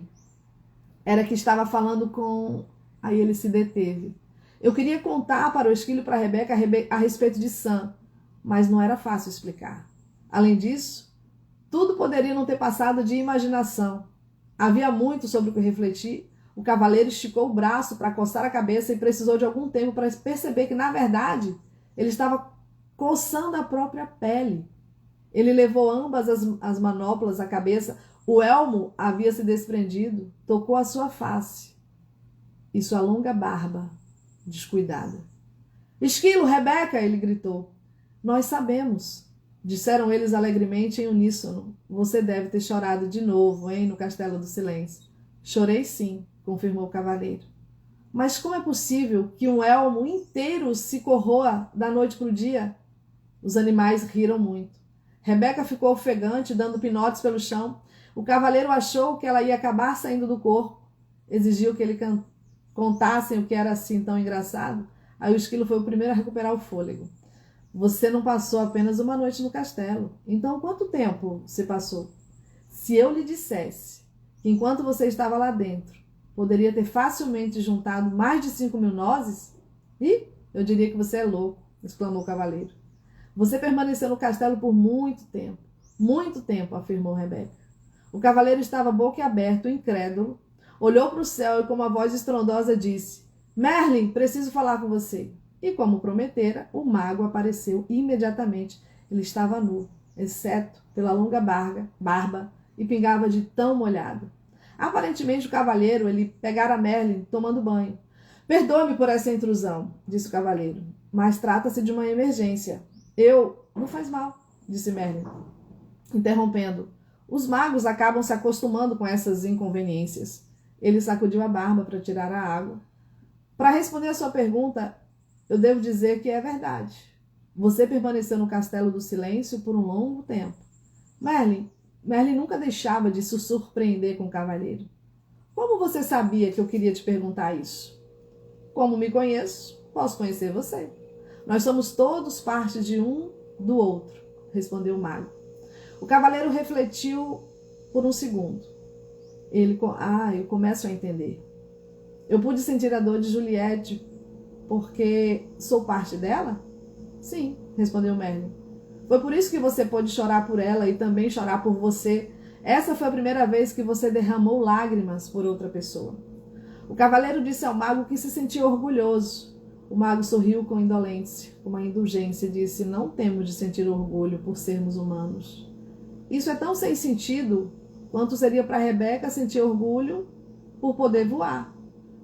era que estava falando com... Aí ele se deteve. Eu queria contar para o Esquilo e para a Rebeca a respeito de Sam, mas não era fácil explicar. Além disso, tudo poderia não ter passado de imaginação. Havia muito sobre o que refletir. O cavaleiro esticou o braço para coçar a cabeça e precisou de algum tempo para perceber que, na verdade, ele estava coçando a própria pele. Ele levou ambas as manoplas à cabeça. O elmo havia se desprendido, tocou a sua face e sua longa barba descuidada. — Esquilo, Rebeca! Ele gritou. — Nós sabemos, disseram eles alegremente em uníssono. Você deve ter chorado de novo, hein, no Castelo do Silêncio. — Chorei sim, confirmou o cavaleiro. — Mas como é possível que um elmo inteiro se corroa da noite para o dia? Os animais riram muito. Rebeca ficou ofegante, dando pinotes pelo chão. O cavaleiro achou que ela ia acabar saindo do corpo. Exigiu que ele contassem o que era assim tão engraçado. Aí o Esquilo foi o primeiro a recuperar o fôlego. — Você não passou apenas uma noite no castelo. Então quanto tempo se passou? Se eu lhe dissesse que enquanto você estava lá dentro, poderia ter facilmente juntado mais de 5.000 nozes? Eu diria que você é louco, exclamou o cavaleiro. Você permaneceu no castelo por muito tempo, afirmou Rebeca. O cavaleiro estava boquiaberto, incrédulo, olhou para o céu e com uma voz estrondosa disse: Merlin, preciso falar com você. E como prometera, o mago apareceu imediatamente. Ele estava nu, exceto pela longa barba, e pingava de tão molhado. Aparentemente o cavalheiro, ele pegara Merlin tomando banho. Perdoe-me por essa intrusão, disse o cavaleiro, mas trata-se de uma emergência. Não faz mal, disse Merlin, interrompendo. Os magos acabam se acostumando com essas inconveniências. Ele sacudiu a barba para tirar a água. Para responder a sua pergunta, eu devo dizer que é verdade. Você permaneceu no Castelo do Silêncio por um longo tempo. Merlin nunca deixava de se surpreender com o cavaleiro. Como você sabia que eu queria te perguntar isso? Como me conheço, posso conhecer você. Nós somos todos parte de um do outro, respondeu o mago. O cavaleiro refletiu por um segundo. Eu começo a entender. Eu pude sentir a dor de Juliette porque sou parte dela? Sim, respondeu Merlin. Foi por isso que você pôde chorar por ela e também chorar por você. Essa foi a primeira vez que você derramou lágrimas por outra pessoa. O cavaleiro disse ao mago que se sentia orgulhoso. O mago sorriu com indolência, com uma indulgência, e disse: Não temos de sentir orgulho por sermos humanos. Isso é tão sem sentido quanto seria para Rebeca sentir orgulho por poder voar.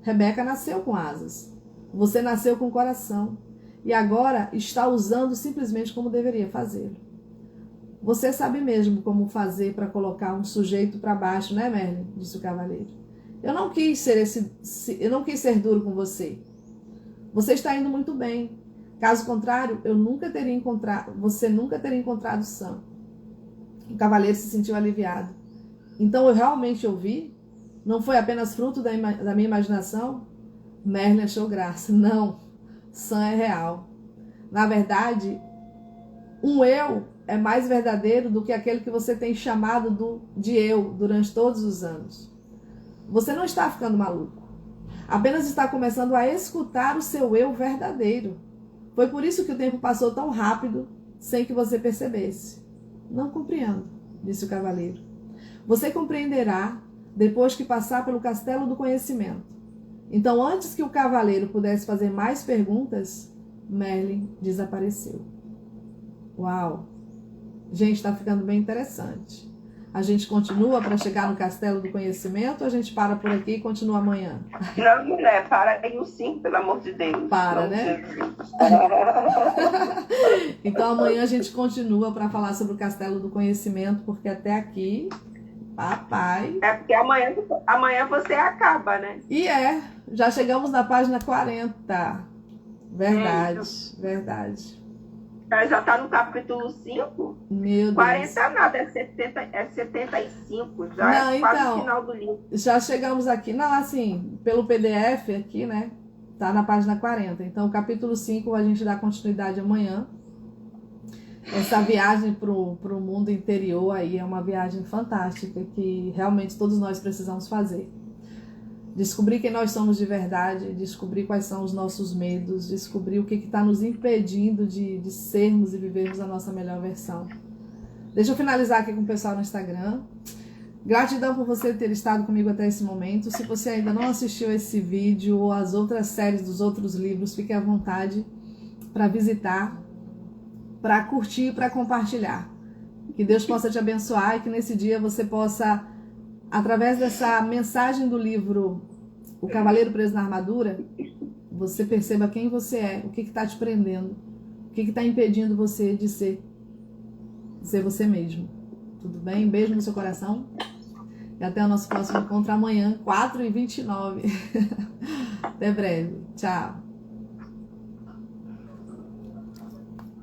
Rebeca nasceu com asas. Você nasceu com coração. E agora está usando simplesmente como deveria fazê-lo. Você sabe mesmo como fazer para colocar um sujeito para baixo, né, Merlin? Disse o cavaleiro. Eu não quis ser duro com você. Você está indo muito bem. Caso contrário, você nunca teria encontrado Sam. O cavaleiro se sentiu aliviado. Então eu realmente ouvi? Não foi apenas fruto da minha imaginação? Merlin achou graça. Não, Sam é real. Na verdade, um eu é mais verdadeiro do que aquele que você tem chamado de eu durante todos os anos. Você não está ficando maluco. Apenas está começando a escutar o seu eu verdadeiro. Foi por isso que o tempo passou tão rápido, sem que você percebesse. Não compreendo, disse o cavaleiro. Você compreenderá depois que passar pelo castelo do conhecimento. Então, antes que o cavaleiro pudesse fazer mais perguntas, Merlin desapareceu. Uau! Gente, tá ficando bem interessante. A gente continua para chegar no Castelo do Conhecimento ou a gente para por aqui e continua amanhã? Não, mulher, para aí o 5, pelo amor de Deus. Para, né? Então amanhã a gente continua para falar sobre o Castelo do Conhecimento, porque até aqui, papai... É porque amanhã você acaba, né? E já chegamos na página 40. Verdade, verdade. Já tá no capítulo 5. Meu Deus. 40 nada, é 75. Já não, é quase então, o final do livro. Já chegamos aqui, não, assim, pelo PDF aqui, né? Tá na página 40. Então, o capítulo 5 a gente dá continuidade amanhã. Essa viagem pro mundo interior aí é uma viagem fantástica que realmente todos nós precisamos fazer. Descobrir quem nós somos de verdade, descobrir quais são os nossos medos, descobrir o que está nos impedindo de sermos e vivermos a nossa melhor versão. Deixa eu finalizar aqui com o pessoal no Instagram. Gratidão por você ter estado comigo até esse momento. Se você ainda não assistiu esse vídeo ou as outras séries dos outros livros, fique à vontade para visitar, para curtir e para compartilhar. Que Deus possa te abençoar e que nesse dia você possa, através dessa mensagem do livro O Cavaleiro Preso na Armadura, você perceba quem você é, o que está te prendendo, o que está impedindo você de ser você mesmo. Tudo bem? Beijo no seu coração. E até o nosso próximo encontro amanhã, 4h29. Até breve. Tchau.